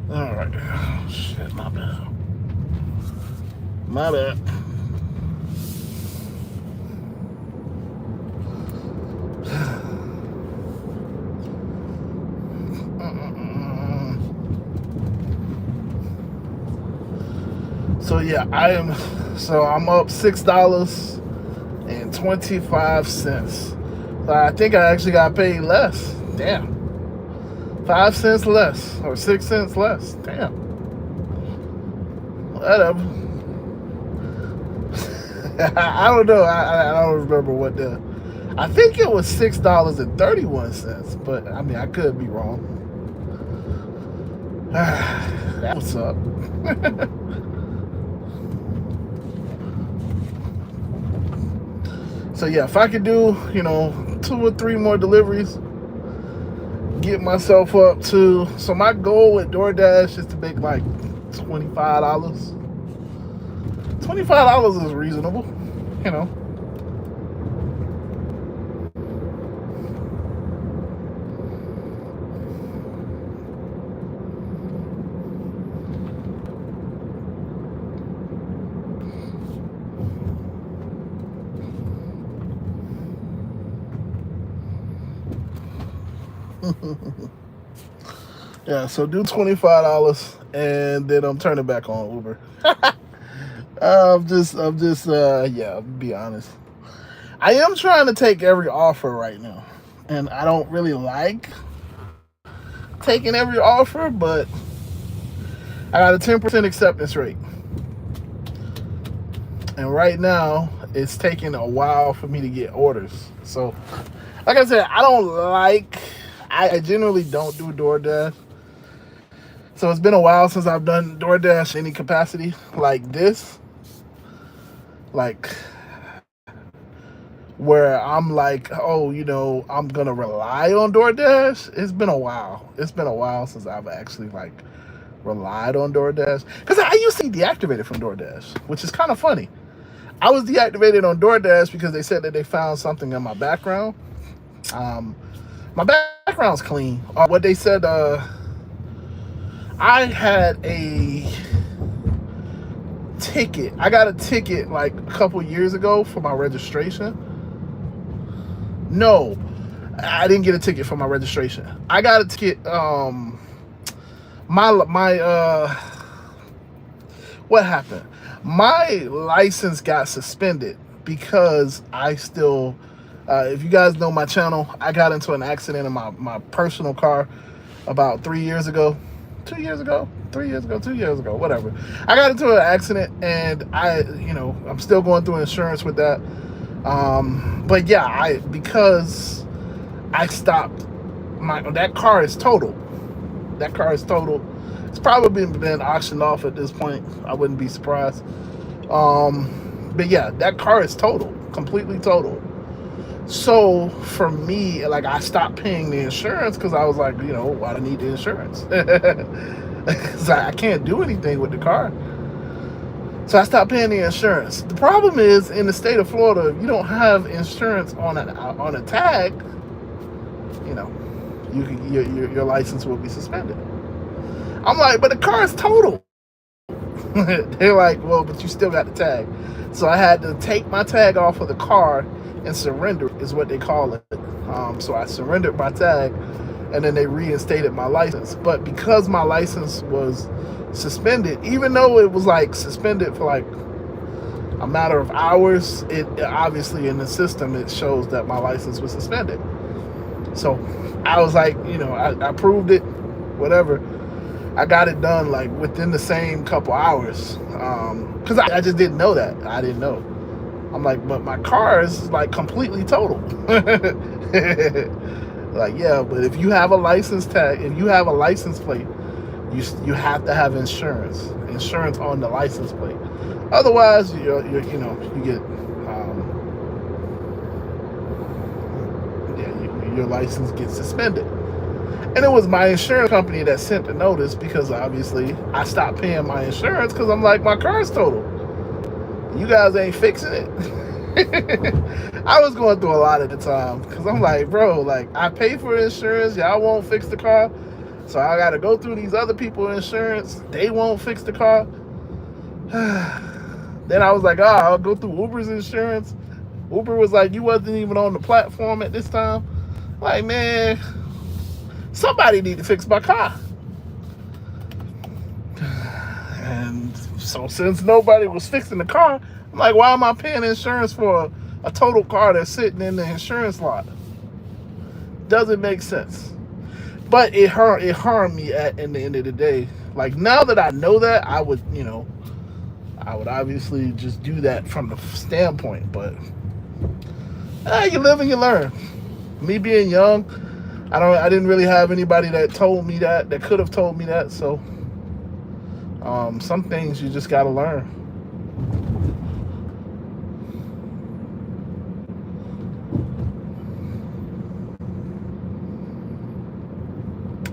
All right. Oh, shit, my bad. My bad. So yeah, I'm up $6.25. So I think I actually got paid less. Damn. 5 cents less or 6 cents less. Damn. Whatever. I don't know. I don't remember what the. I think it was $6.31, but I mean I could be wrong. That was up. So yeah, if I could do 2 or 3 more deliveries, get myself up to. So my goal with DoorDash is to make like $25. $25 is reasonable, you know. Yeah, so do $25 and then I'm turning back on Uber. Yeah, I'll be honest. I am trying to take every offer right now. And I don't really like taking every offer, but I got a 10% acceptance rate. And right now, it's taking a while for me to get orders. So, like I said, I generally don't do DoorDash. So it's been a while since I've done DoorDash any capacity like this. Like, where I'm like, oh, I'm going to rely on DoorDash. It's been a while. It's been a while since I've actually, like, relied on DoorDash. Because I used to be deactivated from DoorDash, which is kind of funny. I was deactivated on DoorDash because they said that they found something in my background. My background's clean. What they said, I had a ticket. I got a ticket like a couple years ago for my registration. No, I didn't get a ticket for my registration. I got a ticket. What happened? My license got suspended because I still. If you guys know my channel, I got into an accident in my personal car about 3 years ago. 2 years ago, 3 years ago, 2 years ago, whatever. I got into an accident and I'm still going through insurance with that. But yeah, because I stopped, that car is totaled. That car is totaled. It's probably been auctioned off at this point. I wouldn't be surprised. But yeah, that car is totaled, completely totaled. So for me, like, I stopped paying the insurance because I was like, why do I need the insurance? Because I can't do anything with the car. So I stopped paying the insurance. The problem is, in the state of Florida, if you don't have insurance on a tag, your license will be suspended. I'm like, but the car is totaled. They're like, well, but you still got the tag. So I had to take my tag off of the car and surrender, is what they call it. So I surrendered my tag, and then they reinstated my license. But because my license was suspended, even though it was like suspended for like a matter of hours, it obviously in the system it shows that my license was suspended. So I was like, I proved it, whatever. I got it done like within the same couple hours, because I just didn't know that. I didn't know. I'm like, but my car is like completely totaled. Like, yeah, but if you have a license tag, if you have a license plate you have to have insurance on the license plate. Otherwise, you get your license gets suspended. And it was my insurance company that sent the notice because obviously I stopped paying my insurance because I'm like, my car's total. You guys ain't fixing it. I was going through a lot at the time because I'm like, bro, like I pay for insurance, y'all won't fix the car, so I got to go through these other people's insurance. They won't fix the car. Then I was like, I'll go through Uber's insurance. Uber was like, you wasn't even on the platform at this time. Like, man, somebody need to fix my car. And so since nobody was fixing the car, I'm like, why am I paying insurance for a total car that's sitting in the insurance lot? Doesn't make sense. But it harmed me in the end of the day. Like, now that I know that, I would obviously just do that from the standpoint. But you live and you learn. Me being young, I didn't really have anybody that told me that could have told me that. So some things you just got to learn.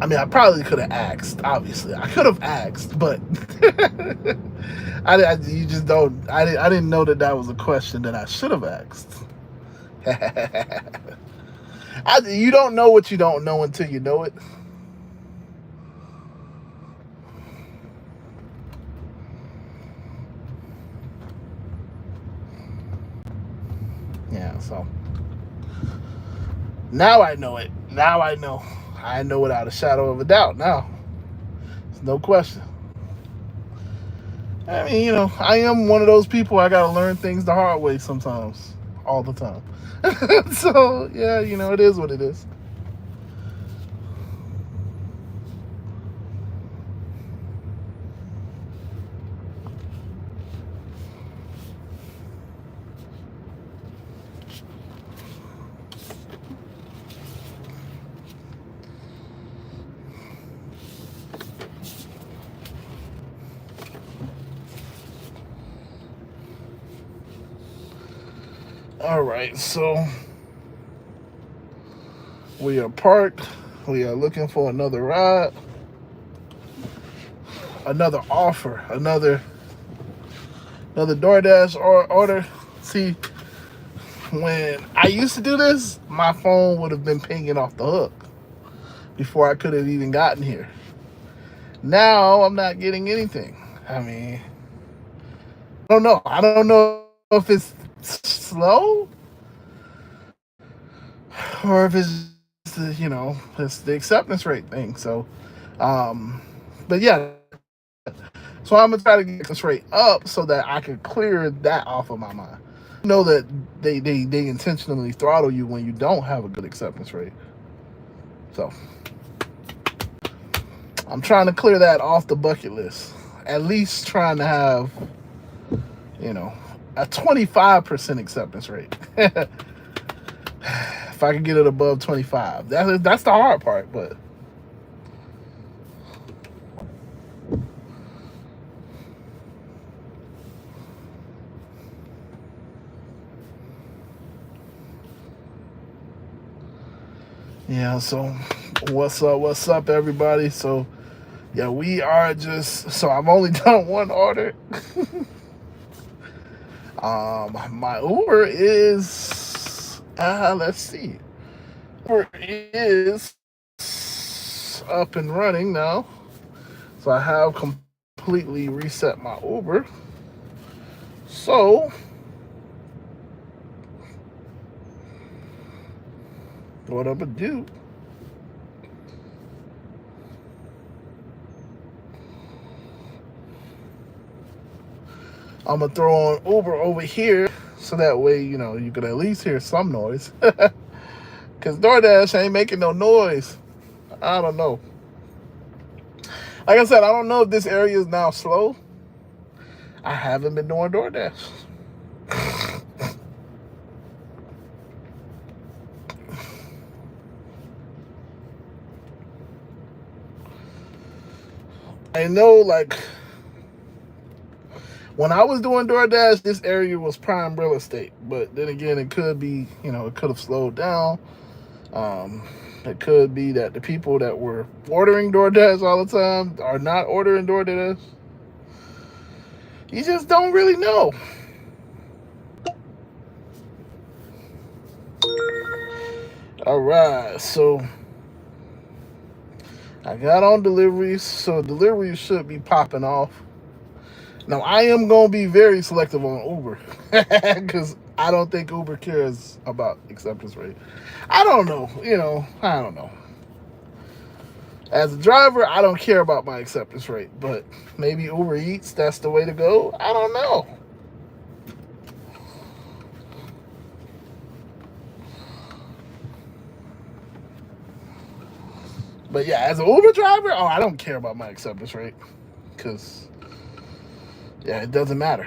I mean, I probably could have asked. Obviously, I could have asked, but you just don't. I didn't know that was a question that I should have asked. You don't know what you don't know until you know it. Yeah, so now I know it. Now I know. I know without a shadow of a doubt now. There's no question. I mean, I am one of those people, I gotta learn things the hard way sometimes. All the time. So, yeah, it is what it is. All right, so we are parked. We are looking for another ride, another offer, another DoorDash order. See, when I used to do this, my phone would have been pinging off the hook before I could have even gotten here. Now I'm not getting anything. I mean, I don't know. I don't know if it's slow or if it's it's the acceptance rate thing. So, but yeah. So I'm gonna try to get this rate up so that I can clear that off of my mind. Know that they intentionally throttle you when you don't have a good acceptance rate. So I'm trying to clear that off the bucket list. At least trying to have, a 25% acceptance rate. If I can get it above 25, that's the hard part. But yeah, so what's up, everybody? So yeah, we are so I've only done one order. My Uber is let's see. Uber is up and running now. So I have completely reset my Uber. So what I'm gonna do, I'm gonna throw on Uber over here so that way, you could at least hear some noise. Because DoorDash ain't making no noise. I don't know. Like I said, I don't know if this area is now slow. I haven't been doing DoorDash. know, like, when I was doing DoorDash, this area was prime real estate. But then again, it could be, it could have slowed down. Um, it could be that the people that were ordering DoorDash all the time are not ordering DoorDash. You just don't really know. All right, so I got on deliveries, so deliveries should be popping off. Now, I am going to be very selective on Uber because I don't think Uber cares about acceptance rate. I don't know. I don't know. As a driver, I don't care about my acceptance rate, but maybe Uber Eats, that's the way to go. I don't know. But yeah, as an Uber driver, I don't care about my acceptance rate because, yeah, it doesn't matter.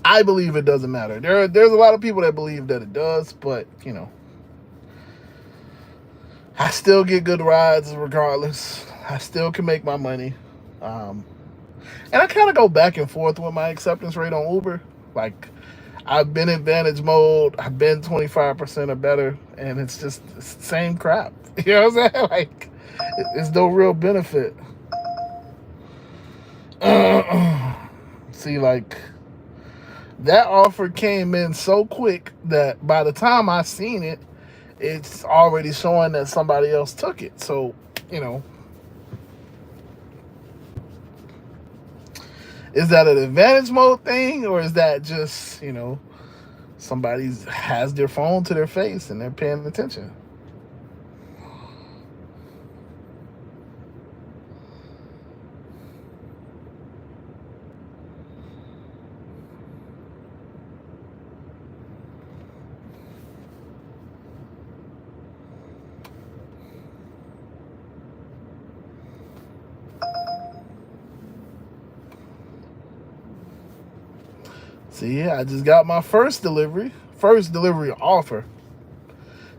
I believe it doesn't matter. There's a lot of people that believe that it does, but, I still get good rides regardless. I still can make my money. And I kind of go back and forth with my acceptance rate on Uber. Like, I've been in advantage mode. I've been 25% or better. And it's just it's the same crap. You know what I'm saying? Like, there's no real benefit. See, like, that offer came in so quick that by the time I seen it, it's already showing that somebody else took it. So, is that an advantage mode thing, or is that just, somebody has their phone to their face and they're paying attention? See, I just got my first delivery offer.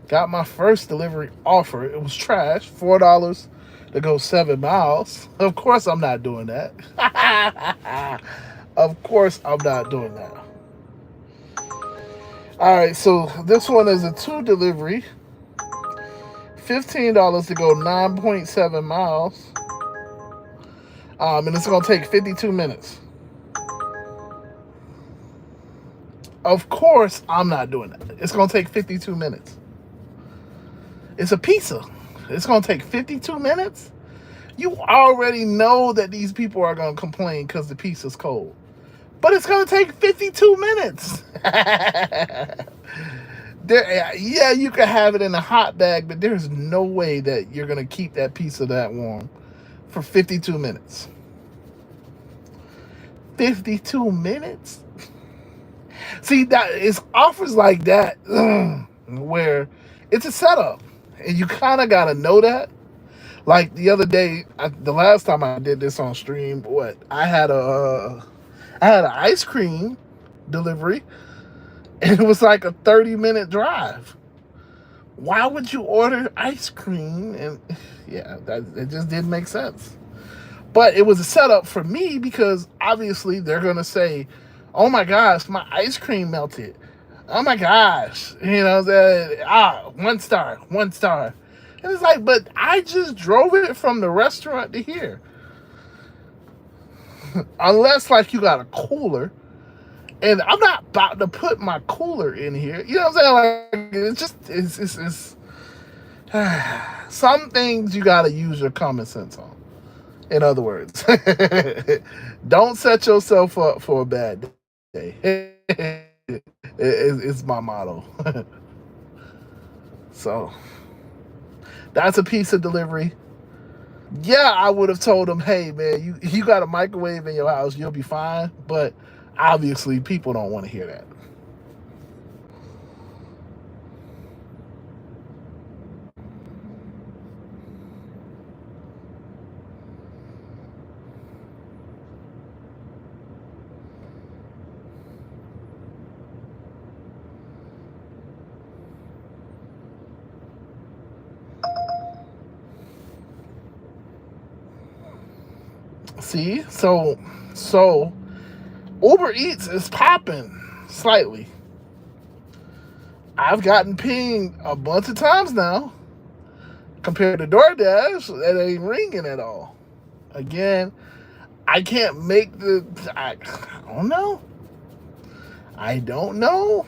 Got my first delivery offer. It was trash, $4 to go 7 miles. Of course, I'm not doing that. Of course, I'm not doing that. All right, so this one is a 2 delivery, $15 to go 9.7 miles, and it's gonna take 52 minutes. Of course, I'm not doing that. It's gonna take 52 minutes. It's a pizza. It's gonna take 52 minutes. You already know that these people are gonna complain because the pizza's cold, but it's gonna take 52 minutes. Yeah, you can have it in a hot bag, but there's no way that you're gonna keep that pizza that warm for 52 minutes. 52 minutes? See, that it's offers like that where it's a setup, and you kind of gotta know that. Like the other day, the last time I did this on stream, I had an ice cream delivery, and it was like a 30-minute drive. Why would you order ice cream? And yeah, it just didn't make sense. But it was a setup for me because obviously they're gonna say, "Oh my gosh, my ice cream melted. Oh my gosh, 1 star, 1 star." And it's like, but I just drove it from the restaurant to here. Unless like you got a cooler, and I'm not about to put my cooler in here. You know what I'm saying? Like it's some things you gotta use your common sense on. In other words, don't set yourself up for a bad day. It's my motto. So that's a pizza delivery. Yeah, I would have told them, hey man, you got a microwave in your house, you'll be fine. But obviously, people don't want to hear that. See, so Uber Eats is popping slightly. I've gotten pinged a bunch of times now. Compared to DoorDash, that ain't ringing at all. Again, I can't make the. I don't know. I don't know.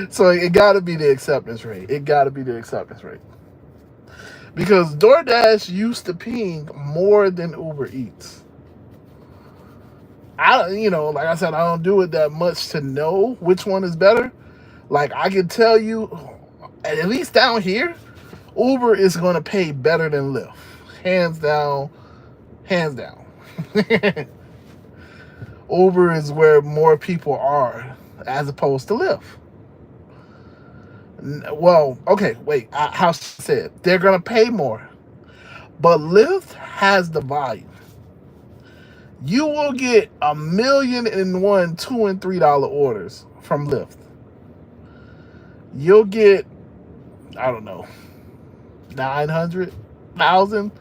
So it got to be the acceptance rate. It got to be the acceptance rate. Because DoorDash used to ping more than Uber Eats. Like I said, I don't do it that much to know which one is better. Like I can tell you, at least down here, Uber is going to pay better than Lyft. Hands down. Hands down. Uber is where more people are as opposed to Lyft. Well, okay, wait. How said they're going to pay more. But Lyft has the volume. You will get 1,000,001 $2 and $3 orders from Lyft. You'll get, I don't know, 900,000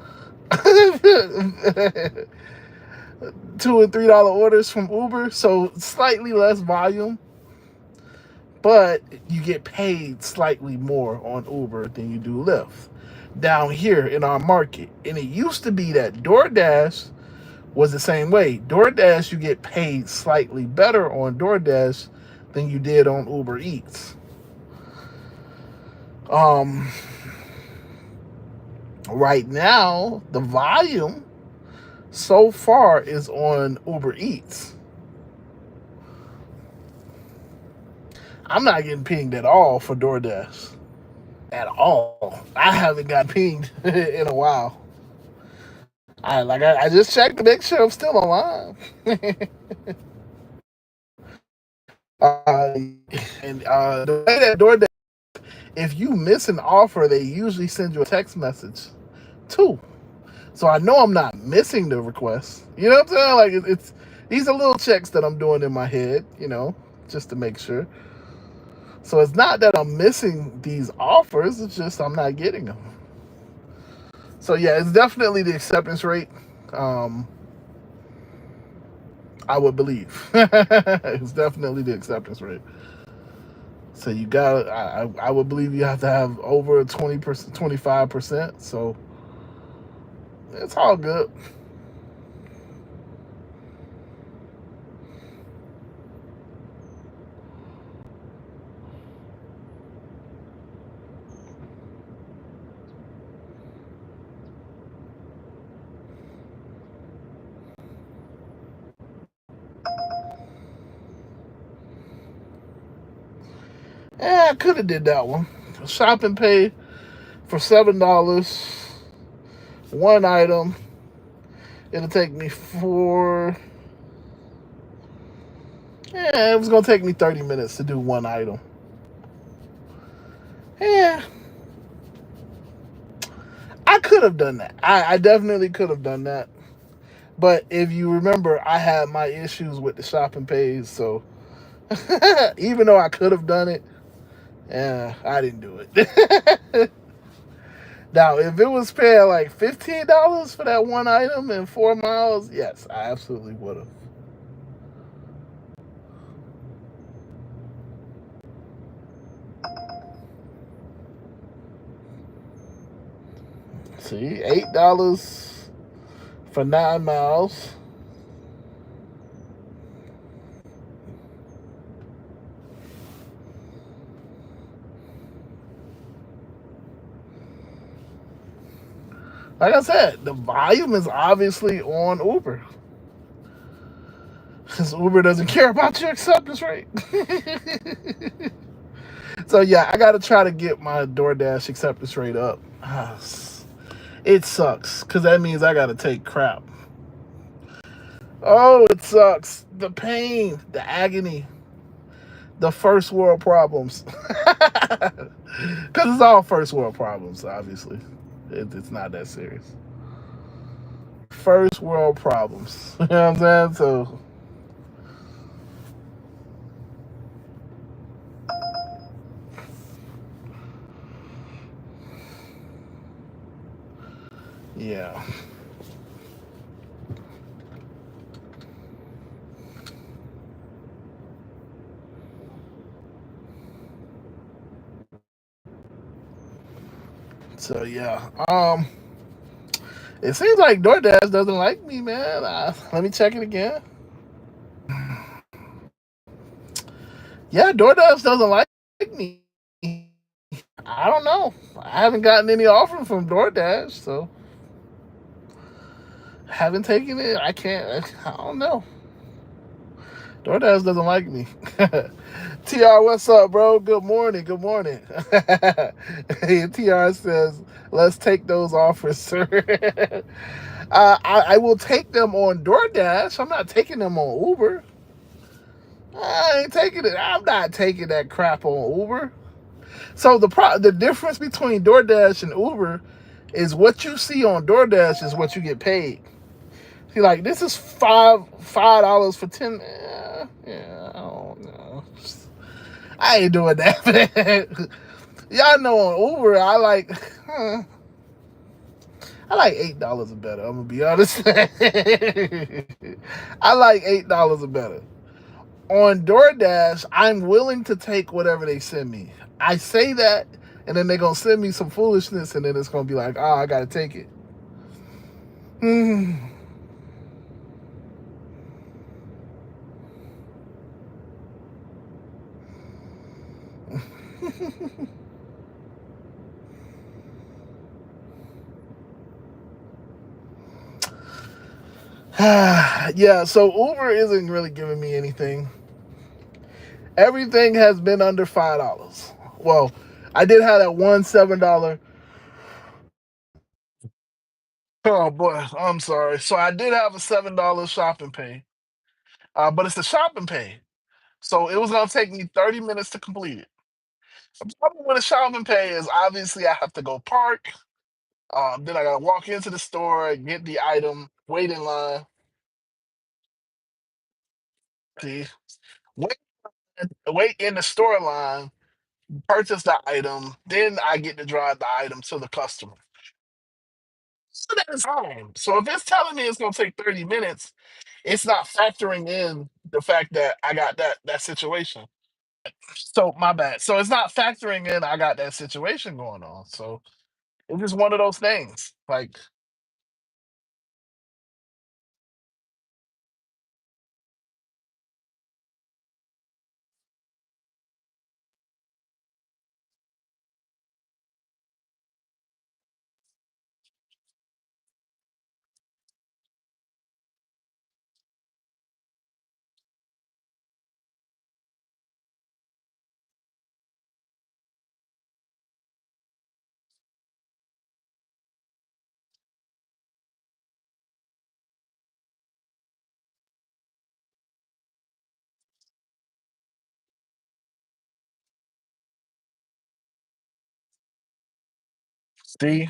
$2 and $3 orders from Uber, so slightly less volume, but you get paid slightly more on Uber than you do Lyft down here in our market. And it used to be that DoorDash was the same way. DoorDash, you get paid slightly better on DoorDash than you did on Uber Eats. Right now, the volume so far is on Uber Eats. I'm not getting pinged at all for DoorDash. At all. I haven't got pinged in a while. I just checked to make sure I'm still alive. The way that DoorDash, if you miss an offer, they usually send you a text message too. So I know I'm not missing the request. You know what I'm saying? Like it's these are little checks that I'm doing in my head, just to make sure. So it's not that I'm missing these offers, it's just I'm not getting them. So yeah, it's definitely the acceptance rate. I would believe. It's definitely the acceptance rate. So you got, I would believe you have to have over 20%, 25%. So it's all good. Yeah, I could have did that one. Shop and pay for $7, one item. It'll take me it was gonna take me 30 minutes to do one item. Yeah, I could have done that. I definitely could have done that. But if you remember, I had my issues with the shopping pays, so even though I could have done it, I didn't do it. Now, if it was paying like $15 for that one item and 4 miles, yes, I absolutely would have. See, $8 for 9 miles. Like I said, the volume is obviously on Uber. Because Uber doesn't care about your acceptance rate. So yeah, I got to try to get my DoorDash acceptance rate up. It sucks, because that means I got to take crap. Oh, it sucks. The pain, the agony, the first world problems. Because it's all first world problems, obviously. It's not that serious. First world problems. You know what I'm saying? So, yeah. So yeah, it seems like DoorDash doesn't like me, man. Let me check it again. Yeah, DoorDash doesn't like me. I don't know. I haven't gotten any offer from DoorDash, so haven't taken it. I can't. I don't know. DoorDash doesn't like me. TR, what's up, bro? Good morning. Good morning. TR says, let's take those offers, sir. I will take them on DoorDash. I'm not taking them on Uber. I ain't taking it. I'm not taking that crap on Uber. So the difference between DoorDash and Uber is what you see on DoorDash is what you get paid. See, like this is $5 for 10. Yeah, I don't know. I ain't doing that. Y'all know on Uber, I like $8 or better. I'm gonna be honest. I like $8 or better. On DoorDash, I'm willing to take whatever they send me. I say that, and then they're gonna send me some foolishness, and then it's gonna be like, oh, I gotta take it. Yeah, so Uber isn't really giving me anything. Everything has been under $5. Well, I did have that one $7. Oh boy, I'm sorry. So I did have a $7 shopping pay, but it's a shopping pay. So it was gonna take me 30 minutes to complete it. The problem with a shopping pay is obviously I have to go park. Then I gotta walk into the store, get the item, wait in line, see, wait, wait in the store line, purchase the item, then I get to drive the item to the customer. So that is time. So if it's telling me it's gonna take 30 minutes, it's not factoring in the fact that I got that situation. So my bad. So it's not factoring in I got that situation going on. So it's just one of those things. Like, see,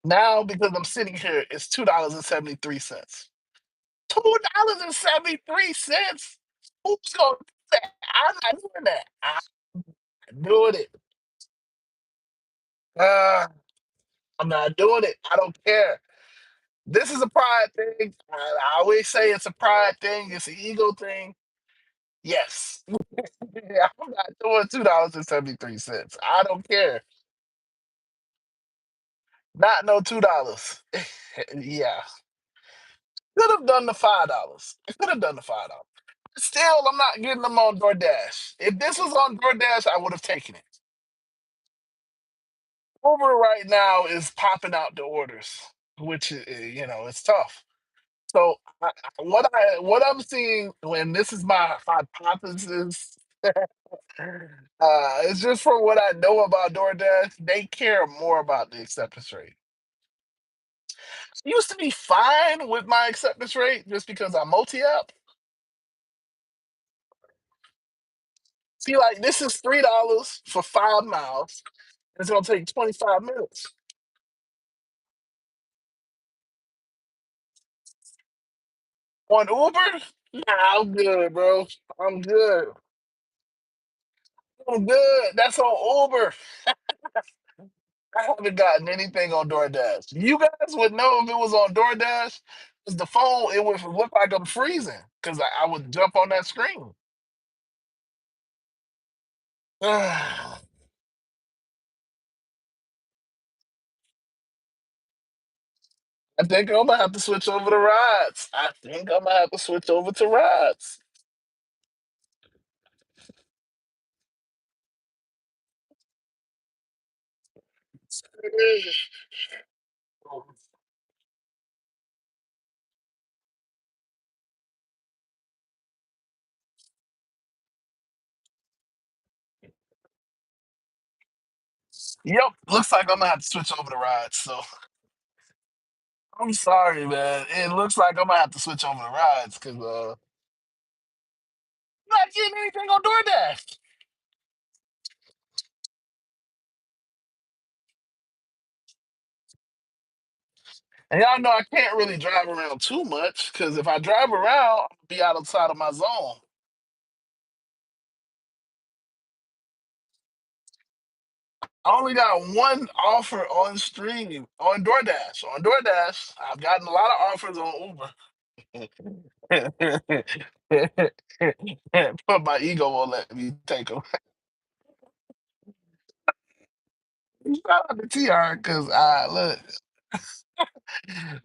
now because I'm sitting here, it's $2.73. $2.73. Who's gonna do that? I'm not doing that. I'm not doing it. Uh, I'm not doing it. I don't care. This is a pride thing. I always say it's a pride thing. It's an ego thing. Yes. I'm not doing $2.73. I don't care. Not no $2. Yeah. Could have done the $5. I could have done the $5. Still, I'm not getting them on DoorDash. If this was on DoorDash, I would have taken it. Uber right now is popping out the orders, which it's tough. So what I'm seeing when this is my hypothesis, it's just from what I know about DoorDash, they care more about the acceptance rate. It used to be fine with my acceptance rate just because I'm multi-app. See, like this is $3 for 5 miles. It's gonna take 25 minutes. On Uber? Nah, I'm good, bro. I'm good. I'm good. That's on Uber. I haven't gotten anything on DoorDash. You guys would know if it was on DoorDash. Because the phone, it would look like I'm freezing because I would jump on that screen. I think I'm gonna have to switch over to rides. I think I'm gonna have to switch over to rides. Yep, looks like I'm gonna have to switch over to rides. So I'm sorry, man. It looks like I'm gonna have to switch over to rides because I'm not getting anything on DoorDash. And y'all know I can't really drive around too much because if I drive around, I'll be outside of my zone. I only got one offer on stream on DoorDash. On DoorDash, I've gotten a lot of offers on Uber. But my ego won't let me take them. Shout out to TR because look,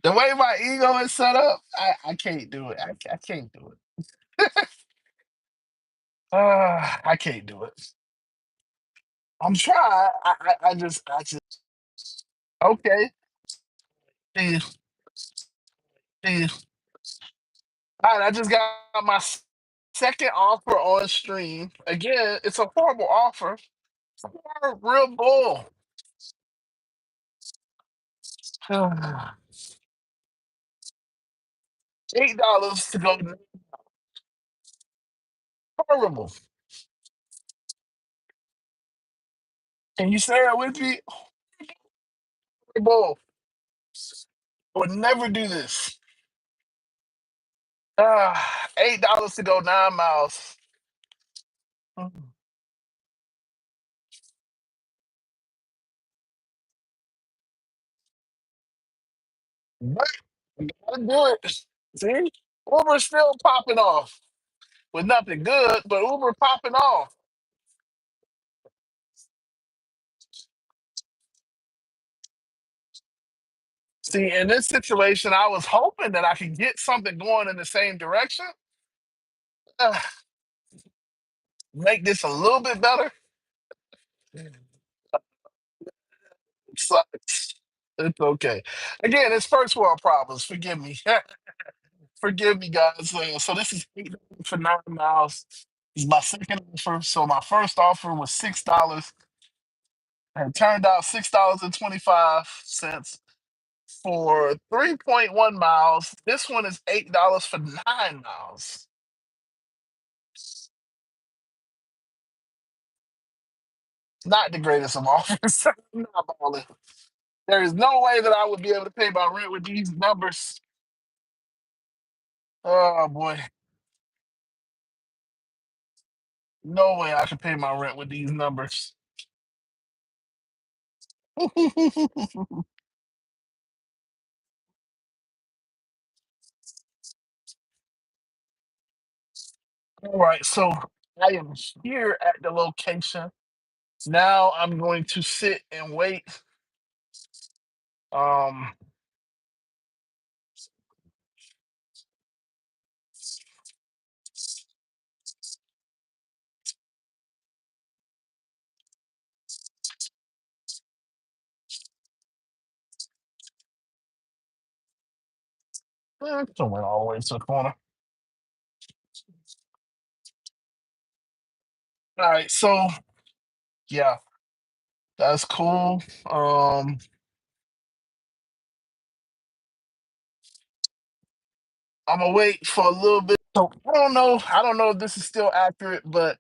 the way my ego is set up, I can't do it. I can't do it. I can't do it. I'm trying. I just okay. See, see. All right, I just got my second offer on stream. Again, it's a horrible offer. It's a real bull. $8 to go. Horrible. Can you say it with me? Horrible. I would never do this. $8 to go 9 miles. But you gotta do it. See? Uber's still popping off with nothing good, but Uber popping off. See, in this situation, I was hoping that I could get something going in the same direction. Uh, make this a little bit better. Sucks. It's okay. Again, it's first world problems. Forgive me. Forgive me, guys. So this is $8 for 9 miles. It's my second offer. So my first offer was $6. And it turned out $6.25 for 3.1 miles. This one is $8 for 9 miles. Not the greatest of offers. I'm not balling. There is no way that I would be able to pay my rent with these numbers. Oh boy. No way I can pay my rent with these numbers. All right, so I am here at the location. Now I'm going to sit and wait. Um, somewhere all the way to the corner. All right, so yeah, that's cool. I'm gonna wait for a little bit. So I don't know. I don't know if this is still accurate, but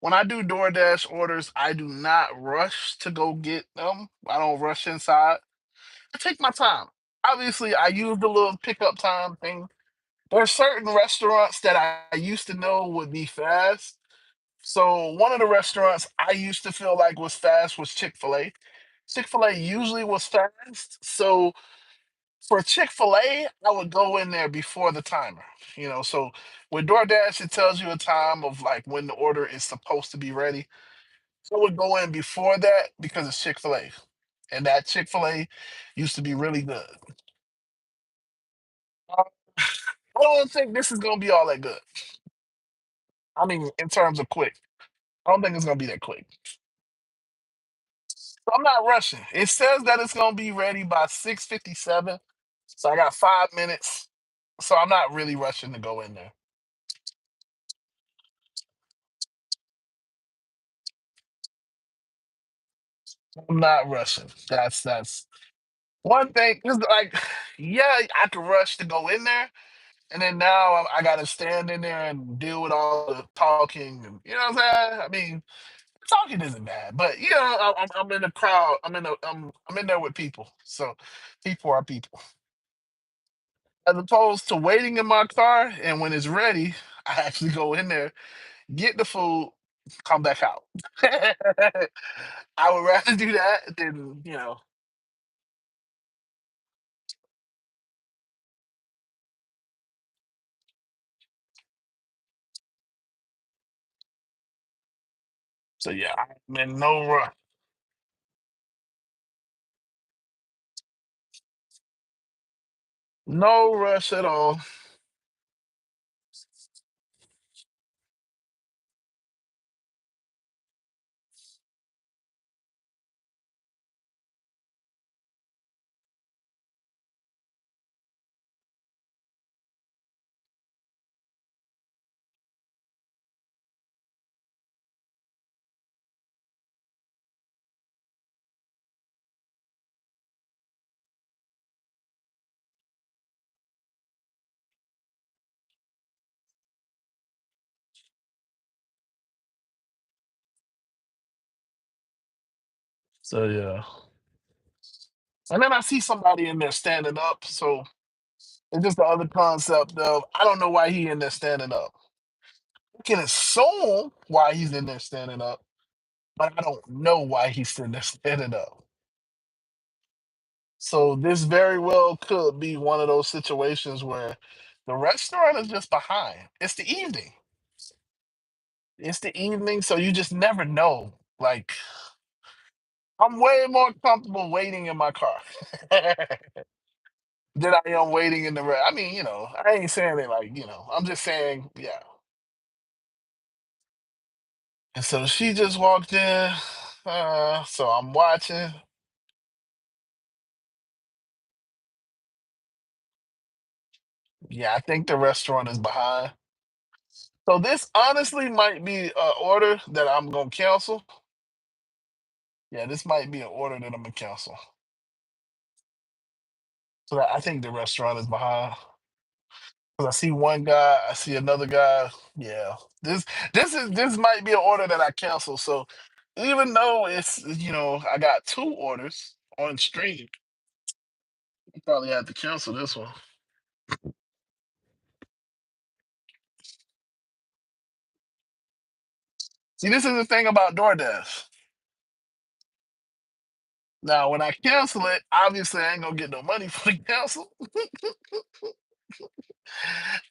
when I do DoorDash orders, I do not rush to go get them. I don't rush inside. I take my time. Obviously, I use the little pickup time thing. There are certain restaurants that I used to know would be fast. So one of the restaurants I used to feel like was fast was Chick-fil-A. Chick-fil-A usually was fast. So for Chick-fil-A, I would go in there before the timer. So with DoorDash, it tells you a time of like when the order is supposed to be ready. So I would go in before that because it's Chick-fil-A. And that Chick-fil-A used to be really good. I don't think this is gonna be all that good. I mean, in terms of quick, I don't think it's gonna be that quick. So I'm not rushing. It says that it's gonna be ready by 6:57, so I got 5 minutes. So I'm not really rushing to go in there. I'm not rushing. That's one thing. Cause like, yeah, I could rush to go in there, and then now I got to stand in there and deal with all the talking. And, you know what I'm saying? I mean, talking isn't bad, but you know, I'm in the crowd. I'm in there with people. So people are people. As opposed to waiting in my car, and when it's ready, I actually go in there, get the food, come back out. I would rather do that than So yeah, I'm in no rush. No rush at all. So yeah. And then I see somebody in there standing up. So it's just the other concept of I don't know why he in there standing up. I can assume why he's in there standing up, but I don't know why he's sitting there standing up. So this very well could be one of those situations where the restaurant is just behind. It's the evening. It's the evening, so you just never know. Like I'm way more comfortable waiting in my car than I am waiting in the I mean, I ain't saying it like, I'm just saying, yeah. And so she just walked in. So I'm watching. Yeah, I think the restaurant is behind. So this honestly might be an order that I'm gonna cancel. Yeah, this might be an order that I'm gonna cancel. So I think the restaurant is behind. 'Cause I see one guy, I see another guy. Yeah, this this might be an order that I cancel. So even though it's I got two orders on stream, I probably have to cancel this one. See, this is the thing about DoorDash. Now, when I cancel it, obviously I ain't gonna get no money for the cancel,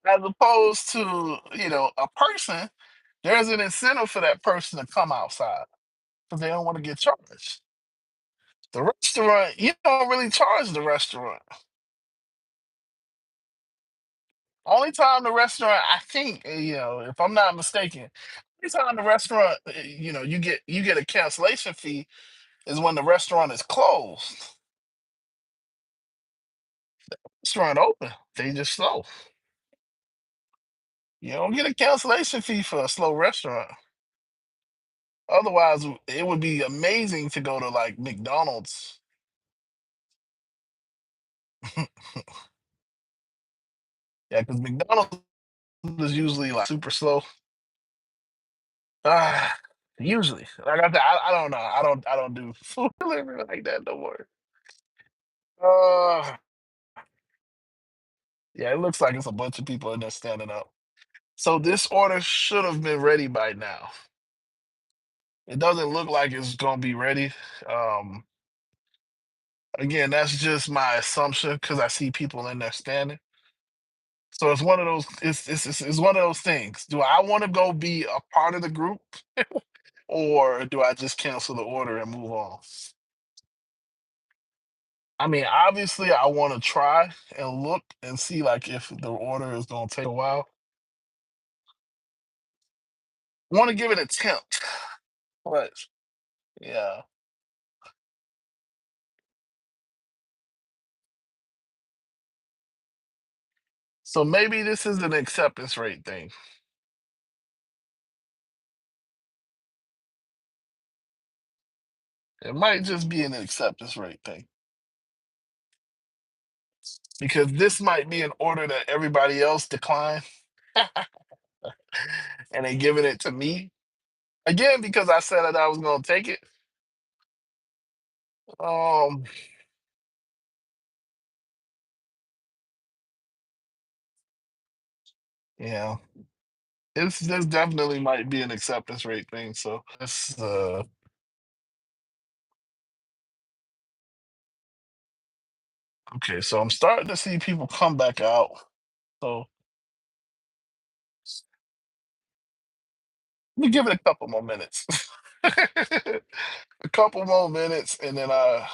as opposed to a person. There's an incentive for that person to come outside because they don't want to get charged. The restaurant, you don't really charge the restaurant. Only time the restaurant, I think, if I'm not mistaken, only time the restaurant, you get a cancellation fee is when the restaurant is closed. Restaurant open, they just slow. You don't get a cancellation fee for a slow restaurant. Otherwise, it would be amazing to go to like McDonald's. Yeah, because McDonald's is usually like super slow. Ah, usually, like I don't know. I don't do food delivery like that no more. Uh, yeah, it looks like it's a bunch of people in there standing up. So this order should have been ready by now. It doesn't look like it's gonna be ready. Um, Again, that's just my assumption because I see people in there standing. So it's one of those. It's one of those things. Do I want to go be a part of the group, or do I just cancel the order and move on? I mean, obviously, I want to try and look and see like if the order is gonna take a while. I want to give it a attempt, but yeah. So maybe this is an acceptance rate thing. It might just be an acceptance rate thing because this might be an order that everybody else declined, and they giving it to me again because I said that I was gonna take it. Um, yeah, this definitely might be an acceptance rate thing. So it's okay. So I'm starting to see people come back out. So let me give it a couple more minutes. A couple more minutes, and then I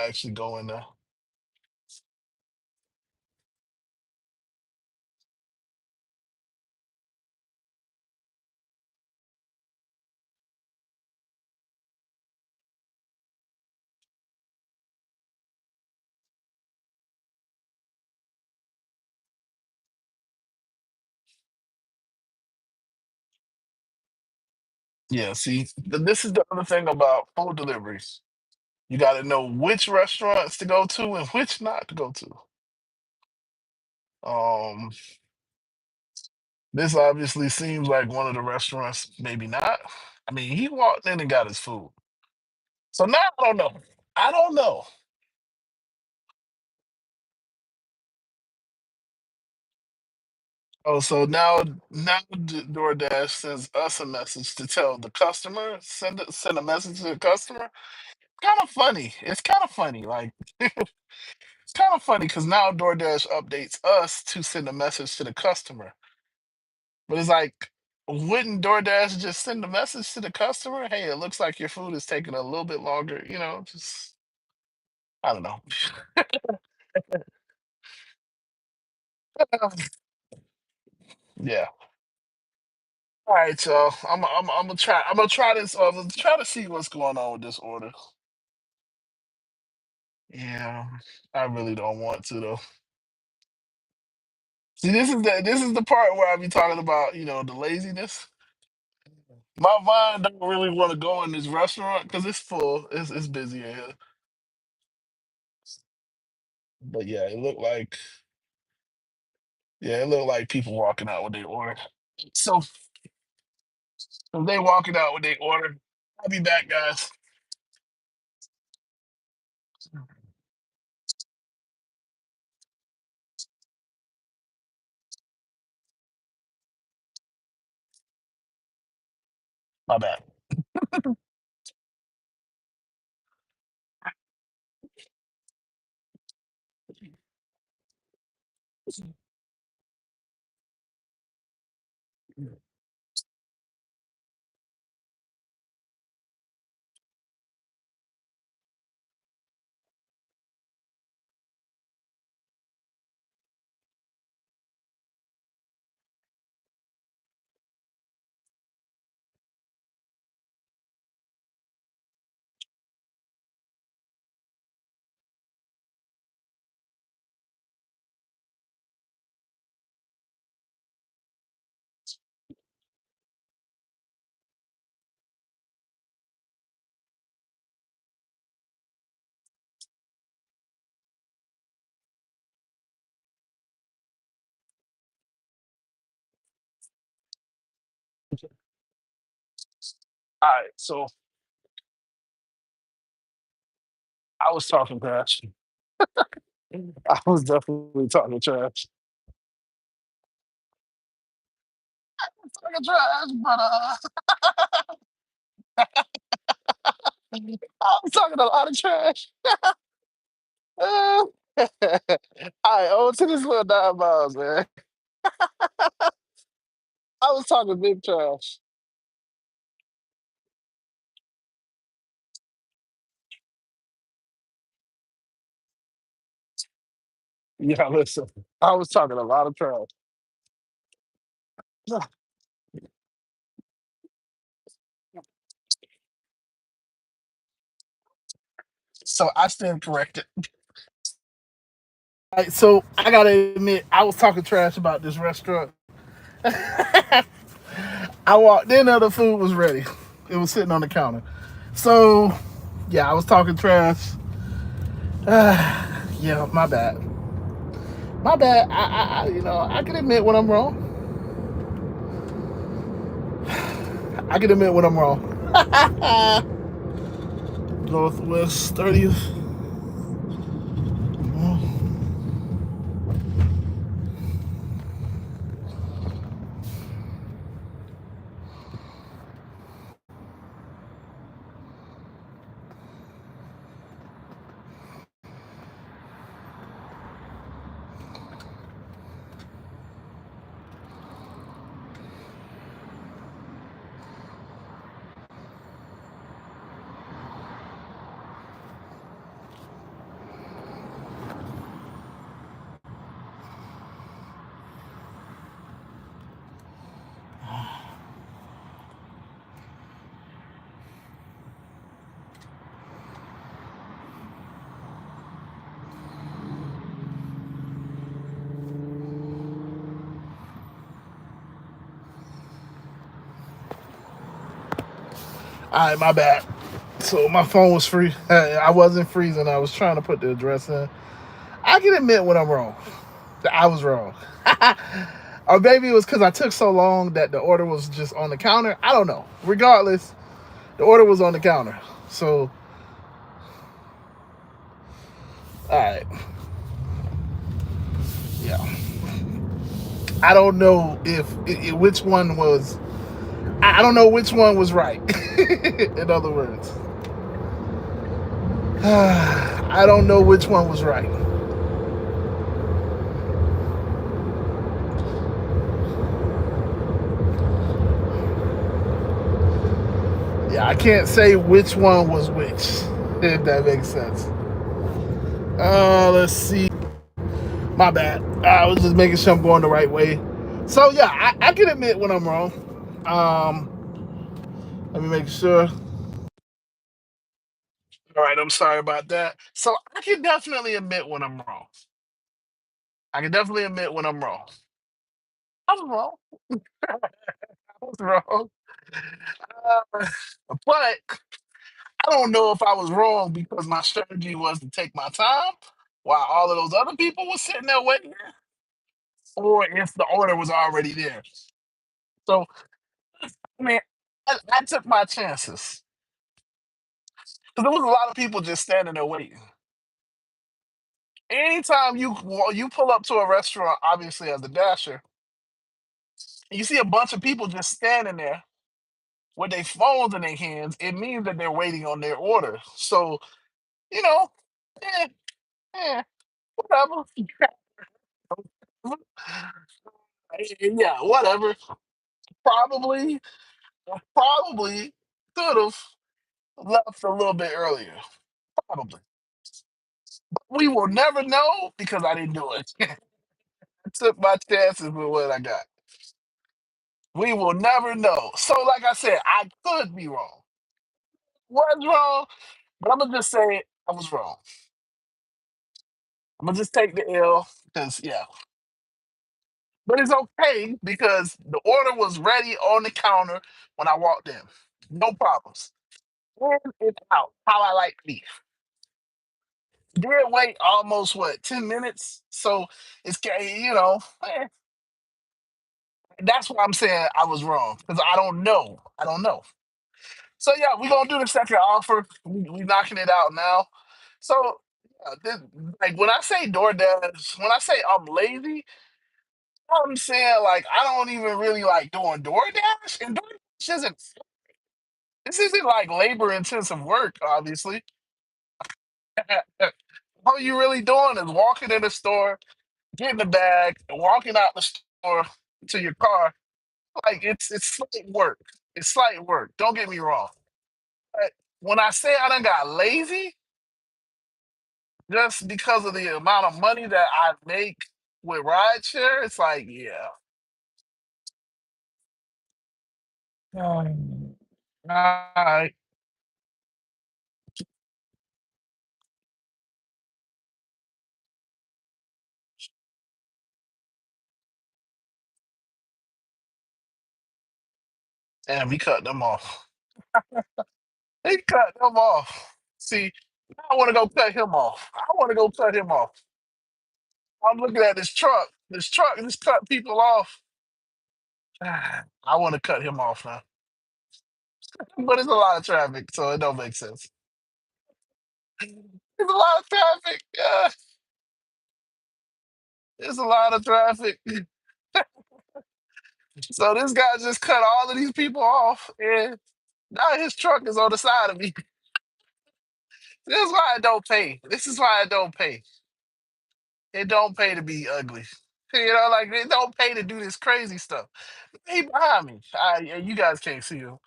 actually go in there. Yeah, see, this is the other thing about food deliveries. You got to know which restaurants to go to and which not to go to. Um, this obviously seems like one of the restaurants, maybe not. I mean, he walked in and got his food. So now I don't know. I don't know. Oh, so now DoorDash sends us a message to tell the customer, send a message to the customer. Kind of funny. It's kind of funny. Like it's kind of funny because now DoorDash updates us to send a message to the customer. But it's like, wouldn't DoorDash just send a message to the customer? Hey, it looks like your food is taking a little bit longer. Just I don't know. Yeah. All right, y'all. I'm gonna try. I'm gonna try this. I'm gonna try to see what's going on with this order. Yeah, I really don't want to though. See, this is the part where I be talking about the laziness. My mind don't really want to go in this restaurant because it's full. It's busy in here. But yeah, it looked like people walking out with their order. So if they walking out with their order, I'll be back, guys. My bad. All right, so I was talking trash. I was definitely talking trash. Talking trash, but I was talking a lot of trash. All right, on to this little 9 miles, man. I was talking big trash. Yeah, listen. I was talking a lot of trash. So I stand corrected. Right, so I gotta admit, I was talking trash about this restaurant. I walked in there, the food was ready. It was sitting on the counter. So yeah, I was talking trash. Yeah, my bad. My bad. I can admit when I'm wrong. I can admit when I'm wrong. Northwest 30th. All right, my bad. So my phone was free. I wasn't freezing. I was trying to put the address in. I can admit when I'm wrong. I was wrong. Or maybe it was because I took so long that the order was just on the counter. I don't know. Regardless, the order was on the counter. So, all right. Yeah. I don't know if which one was. I don't know which one was right. In other words, I don't know which one was right. Yeah, I can't say which one was which. If that makes sense. Let's see. My bad. I was just making sure I'm going the right way. So yeah, I can admit when I'm wrong. Let me make sure. All right, I'm sorry about that. So I can definitely admit when I'm wrong. I can definitely admit when I'm wrong. I was wrong. I was wrong. Uh, but I don't know if I was wrong because my strategy was to take my time while all of those other people were sitting there waiting, or if the order was already there. So I mean, I took my chances because there was a lot of people just standing there waiting. Anytime you pull up to a restaurant, obviously as a dasher, and you see a bunch of people just standing there with their phones in their hands, it means that they're waiting on their order. So you know, eh, eh, whatever. Yeah, whatever. Probably, probably could have left a little bit earlier. Probably. We will never know because I didn't do it. I took my chances with what I got. We will never know. So, like I said, I could be wrong. Was wrong, but I'm gonna just say I was wrong. I'm gonna just take the L because yeah. But it's okay because the order was ready on the counter when I walked in. No problems. In and out. How I like beef. Did wait almost what 10 minutes, so eh, that's what I'm saying. I was wrong because I don't know. I don't know. So yeah, we're gonna do the second offer. We knocking it out now. So like when I say DoorDash, when I say I'm lazy, I'm saying like I don't even really like doing DoorDash, and DoorDash isn't. This isn't like labor intensive work, obviously. All you really doing is walking in the store, getting the bag, and walking out the store to your car. Like it's slight work. It's slight work. Don't get me wrong. But when I say I done got lazy, just because of the amount of money that I make with rideshare, it's like, yeah. All right. And we cut them off. He cut them off. See, I want to go cut him off. I want to go cut him off. I'm looking at this truck. This truck just cut people off. I want to cut him off now. But it's a lot of traffic, so it don't make sense. There's a lot of traffic. There's a lot of traffic. So this guy just cut all of these people off, and now his truck is on the side of me. This is why I don't pay. This is why I don't pay. It don't pay to be ugly. You know, like it don't pay to do this crazy stuff. He behind me. You guys can't see him.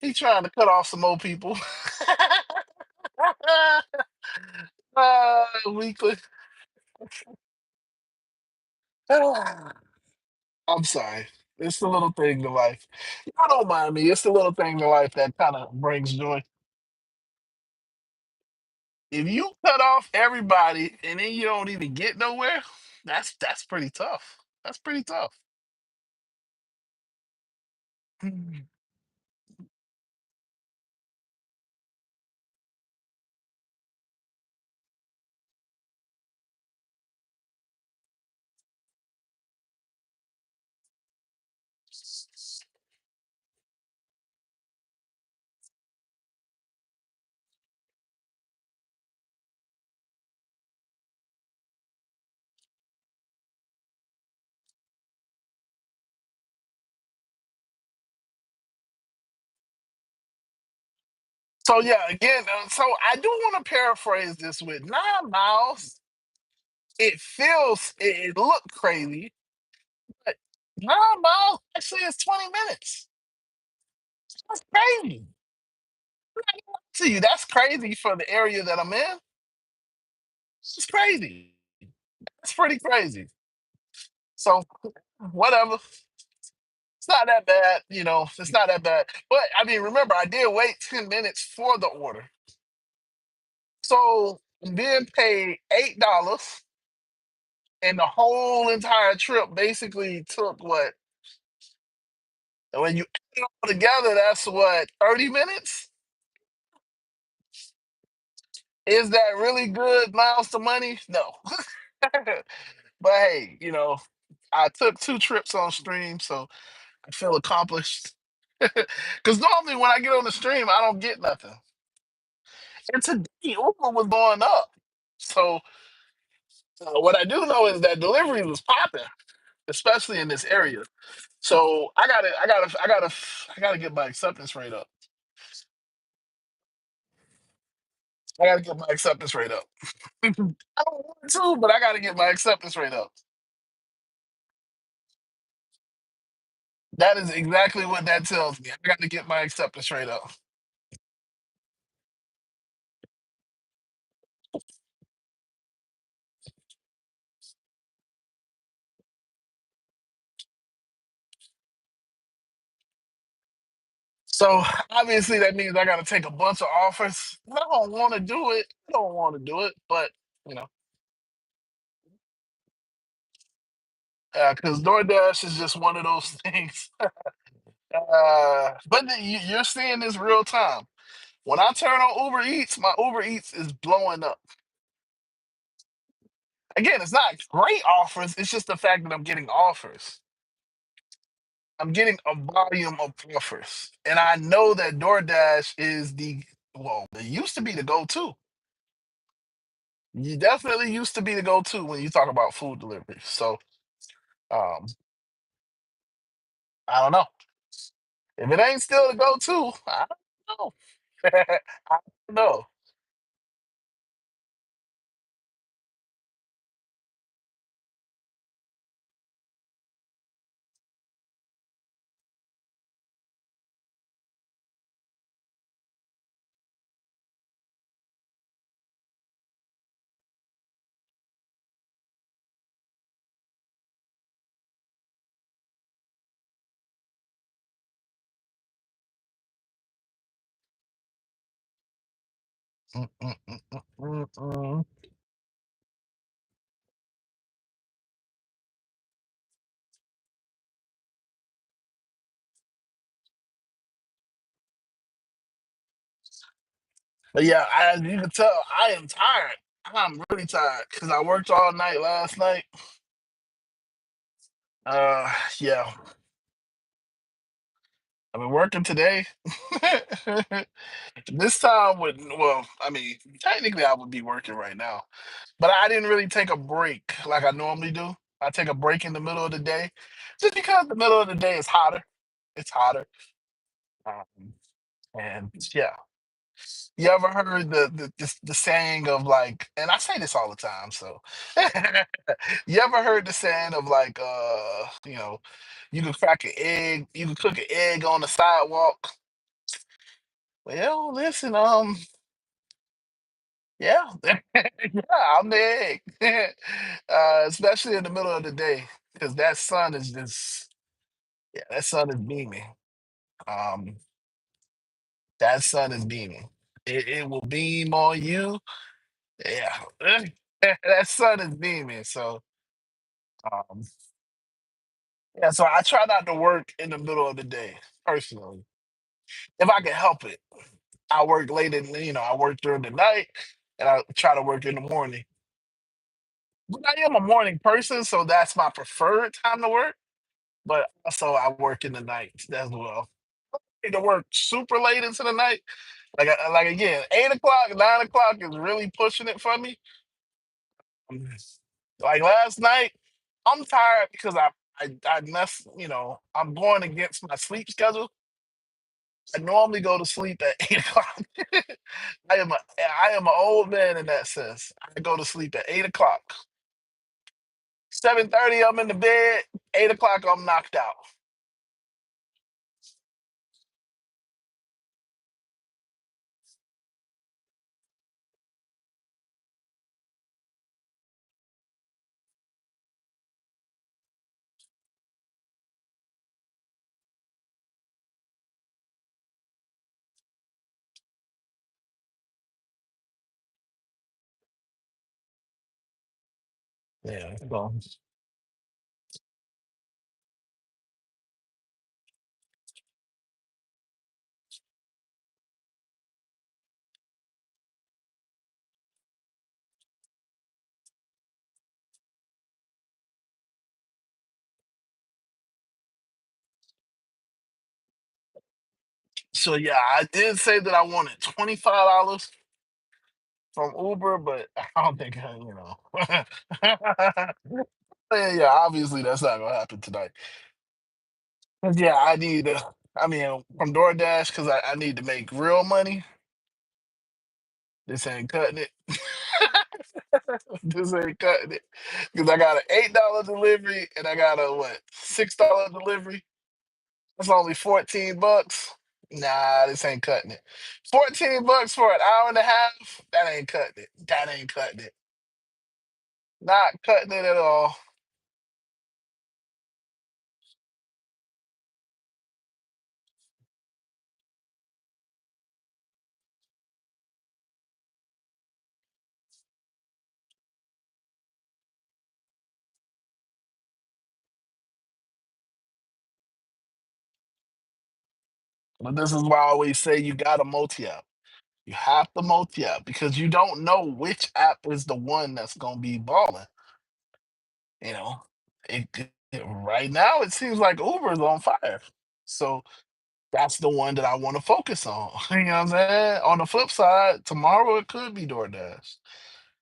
He trying to cut off some more people. Weekly. I'm sorry. It's the little thing to life. I don't mind me. It's the little thing to life that kind of brings joy. If you cut off everybody and then you don't even get nowhere, that's pretty tough. That's pretty tough. So yeah, again, so I do want to paraphrase this with 9 miles. It feels, it looked crazy, but 9 miles actually is 20 minutes. That's crazy. To you, that's crazy for the area that I'm in. It's crazy. It's pretty crazy. So whatever. It's not that bad, you know. It's not that bad. But I mean, remember, I did wait 10 minutes for the order, so I'm being paid $8, and the whole entire trip basically took what? And when you add it all together, that's what, 30 minutes. Is that really good miles to money? No. But hey, you know, I took 2 trips on stream, so I feel accomplished. Because normally when I get on the stream, I don't get nothing. And today Uber was going up. So what I do know is that delivery was popping, especially in this area. So I gotta get my acceptance rate up. I gotta get my acceptance rate up. I don't want to, but I gotta get my acceptance rate up. That is exactly what that tells me. I gotta get my acceptance rate up. So obviously that means I gotta take a bunch of offers. I don't want to do it. I don't want to do it, but you know, because DoorDash is just one of those things. But you're seeing this real time. When I turn on Uber Eats, my Uber Eats is blowing up. Again, it's not great offers. It's just the fact that I'm getting offers. I'm getting a volume of offers. And I know that DoorDash is well, it used to be the go-to. You definitely used to be the go-to when you talk about food delivery. So um, I don't know. If it ain't still the go-to, I don't know. I don't know. Mm, mm, mm, mm, mm, mm. But yeah, as you can tell, I am tired. I'm really tired because I worked all night last night. Uh, yeah, I've been working today. This time would well, I mean, technically I would be working right now, but I didn't really take a break like I normally do. I take a break in the middle of the day, just because the middle of the day is hotter. It's hotter, um, and yeah. You ever heard the saying of like, and I say this all the time, so you ever heard the saying of like, you can crack an egg, you can cook an egg on the sidewalk. Well, listen, yeah, yeah, I'm the egg, especially in the middle of the day, because that sun is just, yeah, that sun is beaming. Um, that sun is beaming. It will beam on you. Yeah, that sun is beaming. So, um, yeah, so I try not to work in the middle of the day personally, if I can help it. I work late in, I work during the night, and I try to work in the morning. But I am a morning person, so that's my preferred time to work. But also, I work in the night as well. To work super late into the night, like again, 8 o'clock, 9 o'clock is really pushing it for me. Um, Like last night, I'm tired because I mess, I'm going against my sleep schedule. I normally go to sleep at 8 o'clock. I am an old man in that sense. I go to sleep at 8 o'clock. 7:30, I'm in the bed. 8 o'clock, I'm knocked out. Yeah. So yeah, I did say that I wanted $25 from Uber, but I don't think yeah, obviously that's not gonna happen tonight. 'Cause, yeah, I need I mean from DoorDash because I need to make real money. This ain't cutting it. This ain't cutting it. Because I got an $8 delivery and I got a what, $6 delivery. That's only 14 bucks. Nah, this ain't cutting it. 14 bucks for an hour and a half? That ain't cutting it. That ain't cutting it. Not cutting it at all. But this is why I always say you got to multi app. You have to multi app because you don't know which app is the one that's going to be balling. You know, right now it seems like Uber is on fire. So that's the one that I want to focus on. You know what I'm saying? On the flip side, tomorrow it could be DoorDash.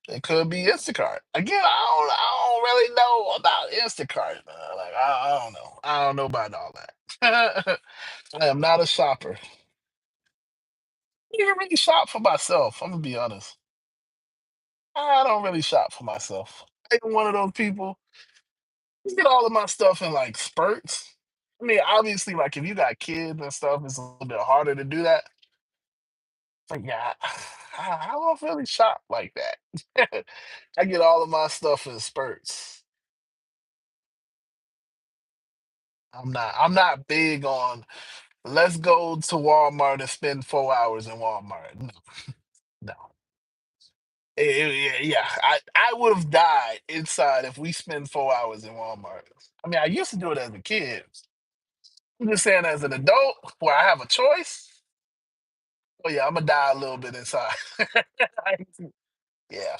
It could be Instacart. Again, I don't really know about Instacart. Man. Like I don't know. I don't know about all that. I am not a shopper. I don't even really shop for myself. I'm gonna be honest. I don't really shop for myself. I'm one of those people. I get all of my stuff in like spurts. I mean, obviously, like if you got kids and stuff, it's a little bit harder to do that. But yeah, I don't really shop like that. I get all of my stuff in spurts. I'm not big on let's go to Walmart and spend 4 hours in Walmart. No, no. Yeah, I would have died inside if we spend 4 hours in Walmart. I mean, I used to do it as a kid. I'm just saying, as an adult, where I have a choice. Oh yeah, I'm gonna die a little bit inside. Yeah.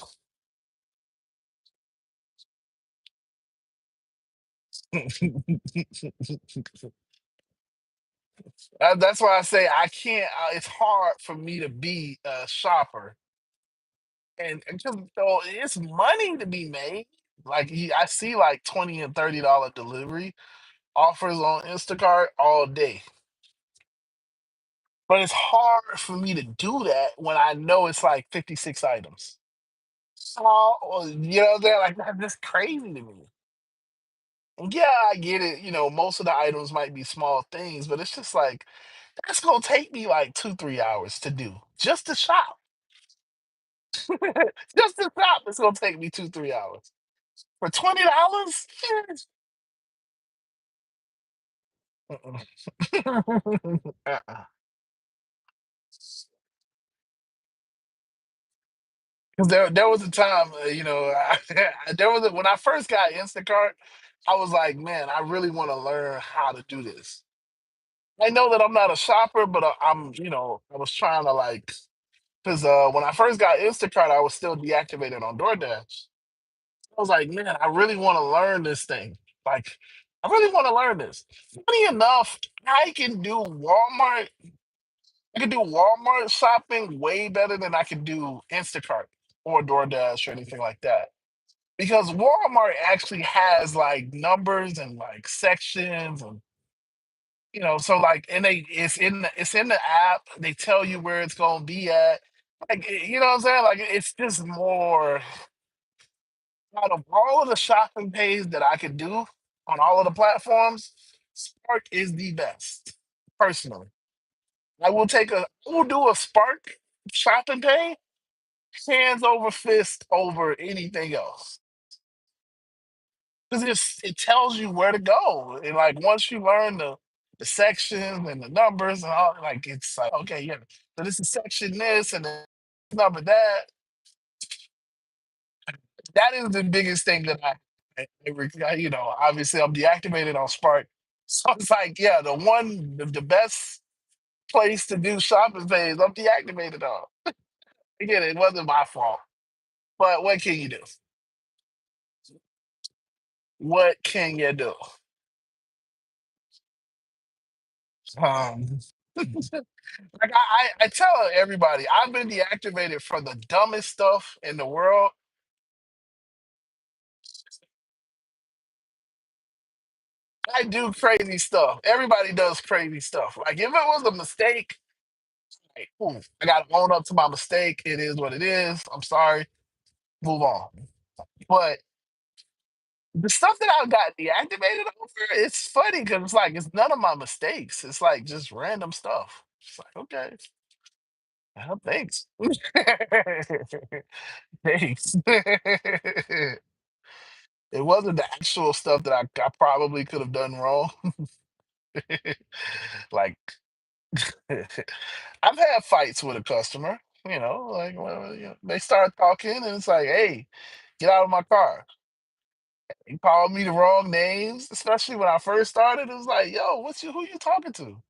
That's why I say I can't. It's hard for me to be a shopper, and just so it's money to be made. Like I see like $20 and $30 delivery offers on Instacart all day, but it's hard for me to do that when I know it's like 56 items. So you know, they're like that's just crazy to me. And yeah, I get it. You know, most of the items might be small things, but it's just like that's gonna take me like 2, 3 hours to do just to shop. Just to shop, it's gonna take me 2, 3 hours for $20. Because there was a time, there was when I first got Instacart, I was like, man, I really want to learn how to do this. I know that I'm not a shopper, but I was trying to like, because when I first got Instacart, I was still deactivated on DoorDash. I was like, man, I really want to learn this thing. Like, I really want to learn this. Funny enough, I can do Walmart shopping way better than I can do Instacart or DoorDash or anything like that. Because Walmart actually has like numbers and like sections and so like and it's in the app. They tell you where it's gonna be at. Like you know what I'm saying? Like it's just more out of all of the shopping pays that I could do on all of the platforms, Spark is the best, personally. I will do a Spark shopping pay, hands over fist over anything else. Because it tells you where to go. And like once you learn the sections and the numbers and all, like it's like, okay, yeah. So this is section this and then number that. That is the biggest thing that obviously I'm deactivated on Spark. So it's like, yeah, the best place to do shopping pays, I'm deactivated on. Again, it wasn't my fault. But what can you do? What can you do? Um, like I tell everybody, I've been deactivated for the dumbest stuff in the world. I do crazy stuff. Everybody does crazy stuff. Like if it was a mistake, like, I got to own up to my mistake. It is what it is. I'm sorry. Move on. But the stuff that I got deactivated over, it's funny because it's like it's none of my mistakes. It's like just random stuff. It's like okay, thanks, thanks. It wasn't the actual stuff that I probably could have done wrong. Like I've had fights with a customer. Like well, they start talking and it's like, hey, get out of my car. He called me the wrong names, especially when I first started. It was like, yo, who you talking to?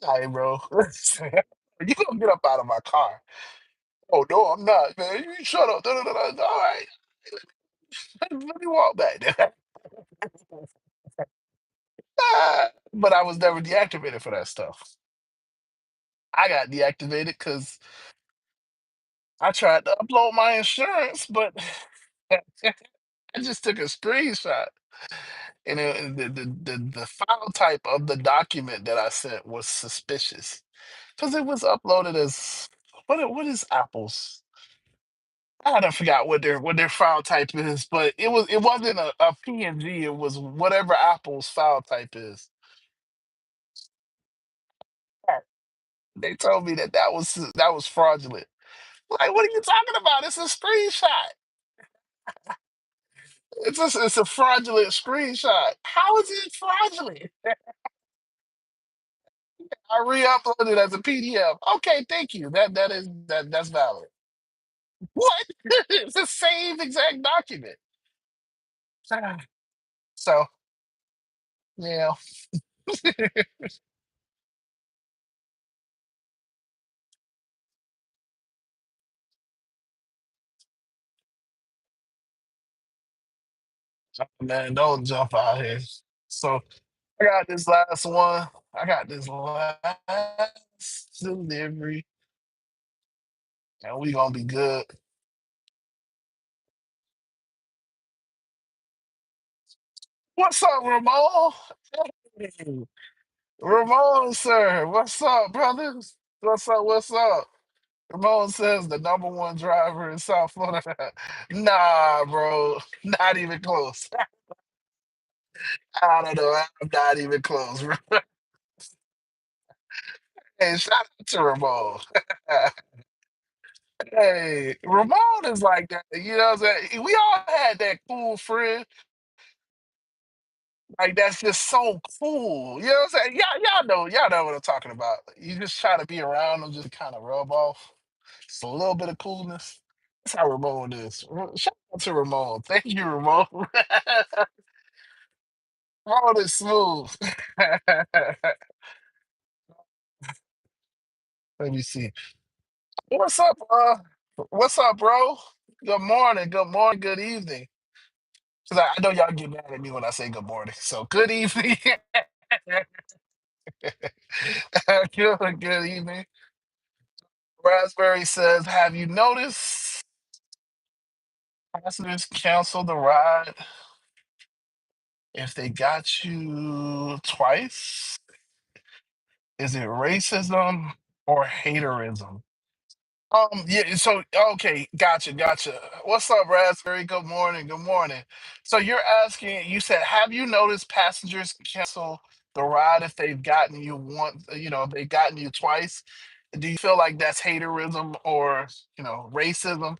Hey, bro. You gonna get up out of my car. Oh no, I'm not, man. You shut up. Da, da, da, da. All right. Let me walk back there. But I was never deactivated for that stuff. I got deactivated because I tried to upload my insurance, but I just took a screenshot. And the file type of the document that I sent was suspicious because it was uploaded as what is Apple's? I don't forgot what their file type is, but it wasn't a PNG. It was whatever Apple's file type is. They told me that was fraudulent. Like, what are you talking about? It's a screenshot. It's a fraudulent screenshot. How is it fraudulent? I re-uploaded it as a PDF. Okay, thank you. That's valid. What? It's the same exact document. So yeah. Man, don't jump out here. So I got this last one. I got this last delivery, and we gonna be good. What's up, Ramon? Hey, Ramon, sir. What's up, brothers? What's up? What's up? Ramon says the number one driver in South Florida. Nah, bro. Not even close. I don't know. I'm not even close, bro. Hey, shout out to Ramon. Hey, Ramon is like that. You know what I'm saying? We all had that cool friend. Like that's just so cool. You know what I'm saying? Y'all know what I'm talking about. You just try to be around them, just kind of rub off. Just a little bit of coolness. That's how Ramon is. Shout out to Ramon. Thank you, Ramon. Ramon is smooth. Let me see. What's up, what's up, bro? Good morning, good morning, good evening. Because I know y'all get mad at me when I say good morning. So good evening. Good evening. Raspberry says, have you noticed passengers cancel the ride if they got you twice? Is it racism or haterism? Yeah, so okay, gotcha. What's up, Raspberry? Good morning, good morning. So you're asking, you said, have you noticed passengers cancel the ride if they've gotten you one, if they've gotten you twice? Do you feel like that's haterism or, racism?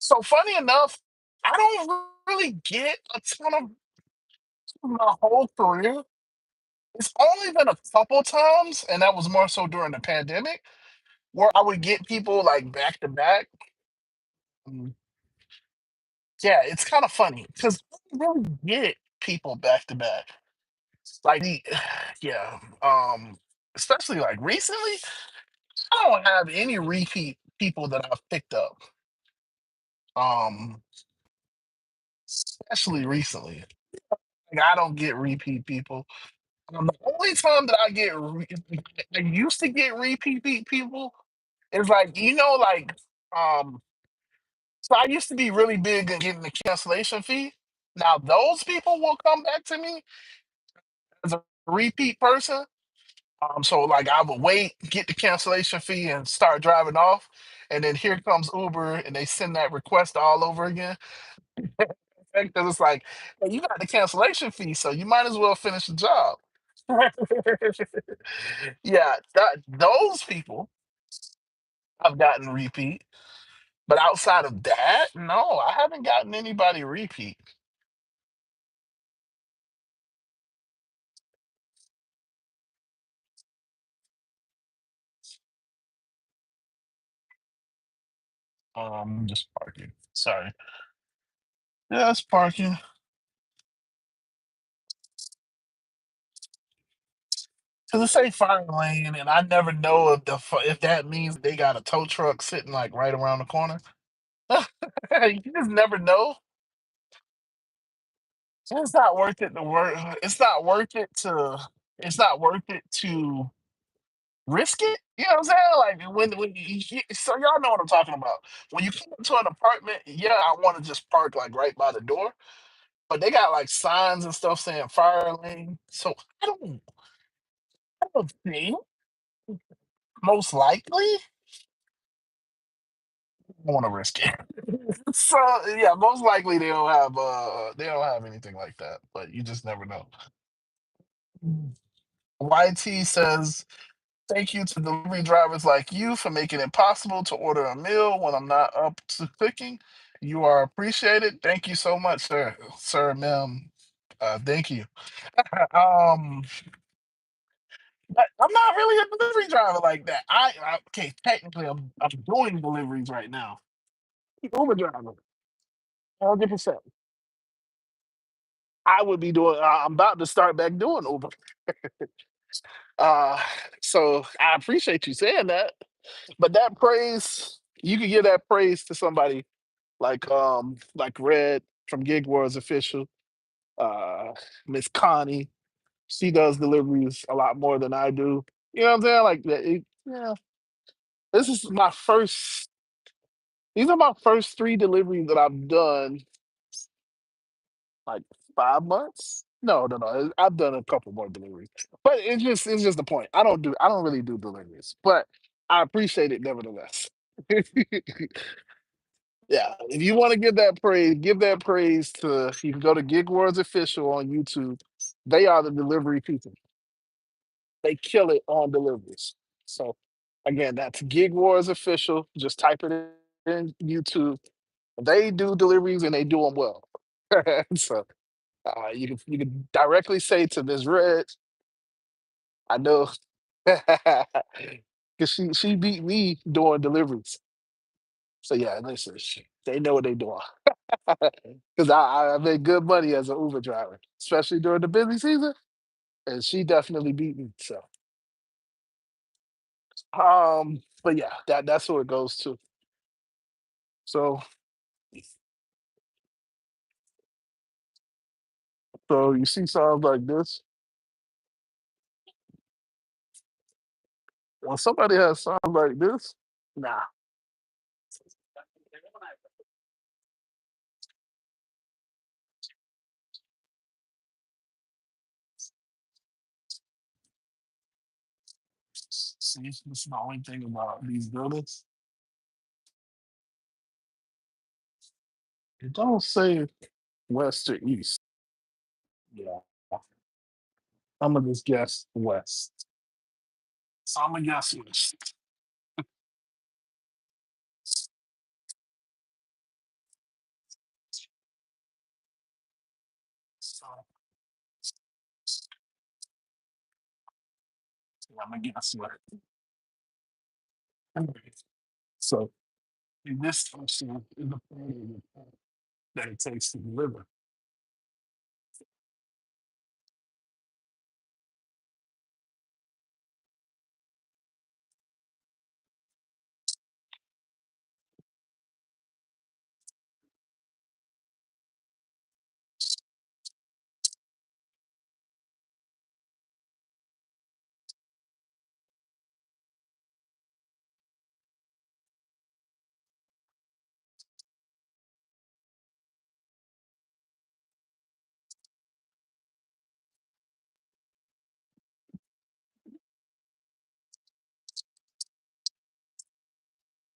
So funny enough, I don't really get a ton of my whole career. It's only been a couple times, and that was more so during the pandemic, where I would get people like back to back. Mm, Yeah, it's kind of funny because I don't really get people back to back. Like, yeah, especially like recently, I don't have any repeat people that I've picked up. Um, especially recently, like, I don't get repeat people. The only time that I used to get repeat people is like um. So I used to be really big on getting the cancellation fee. Now those people will come back to me as a repeat person. So like I would wait, get the cancellation fee, and start driving off, and then here comes Uber, and they send that request all over again because it's like, hey, you got the cancellation fee, so you might as well finish the job. Yeah, those people I've gotten repeat, but outside of that, no, I haven't gotten anybody repeat. Just parking. Sorry. Yeah, it's parking. Cause it say fire lane, and I never know if that means they got a tow truck sitting like right around the corner. You just never know. So it's not worth it to work. It's not worth it to. It's not worth it to risk it. You know what I'm saying? Like so y'all know what I'm talking about. When you come into an apartment, yeah, I want to just park like right by the door, but they got like signs and stuff saying fire lane. So I don't think most likely I want to risk it. So yeah, most likely they don't have anything like that, but you just never know. YT says, thank you to delivery drivers like you for making it possible to order a meal when I'm not up to cooking. You are appreciated. Thank you so much, sir, ma'am. Thank you. um, but I'm not really a delivery driver like that. Okay, technically, I'm doing deliveries right now. Uber driver, 100%. I would be doing. I'm about to start back doing Uber. Uh, so I appreciate you saying that. But that praise, you can give that praise to somebody like Red from Gig Wars Official, uh, Miss Connie. She does deliveries a lot more than I do. You know what I'm saying? Like, yeah, this is my first. These are my first three deliveries that I've done like 5 months. No, no, no. I've done a couple more deliveries, but it's just the point. I don't really do deliveries, but I appreciate it nevertheless. Yeah, if you want to give that praise to. You can go to Gig Wars Official on YouTube. They are the delivery people. They kill it on deliveries. So again, that's Gig Wars Official. Just type it in YouTube. They do deliveries and they do them well. So you can directly say to Ms. Red, I know, because she beat me doing deliveries. So yeah, listen, they know what they're doing. Because I made good money as an Uber driver, especially during the busy season, and she definitely beat me. But yeah, that's who it goes to. So so you see songs like this. When somebody has songs like this, nah. See, this is the only thing about these buildings. It don't say west or east. Yeah. I'm gonna just guess west. So I'm gonna guess west. So yeah, I'm gonna guess west. So in this section is the plan that it takes to deliver.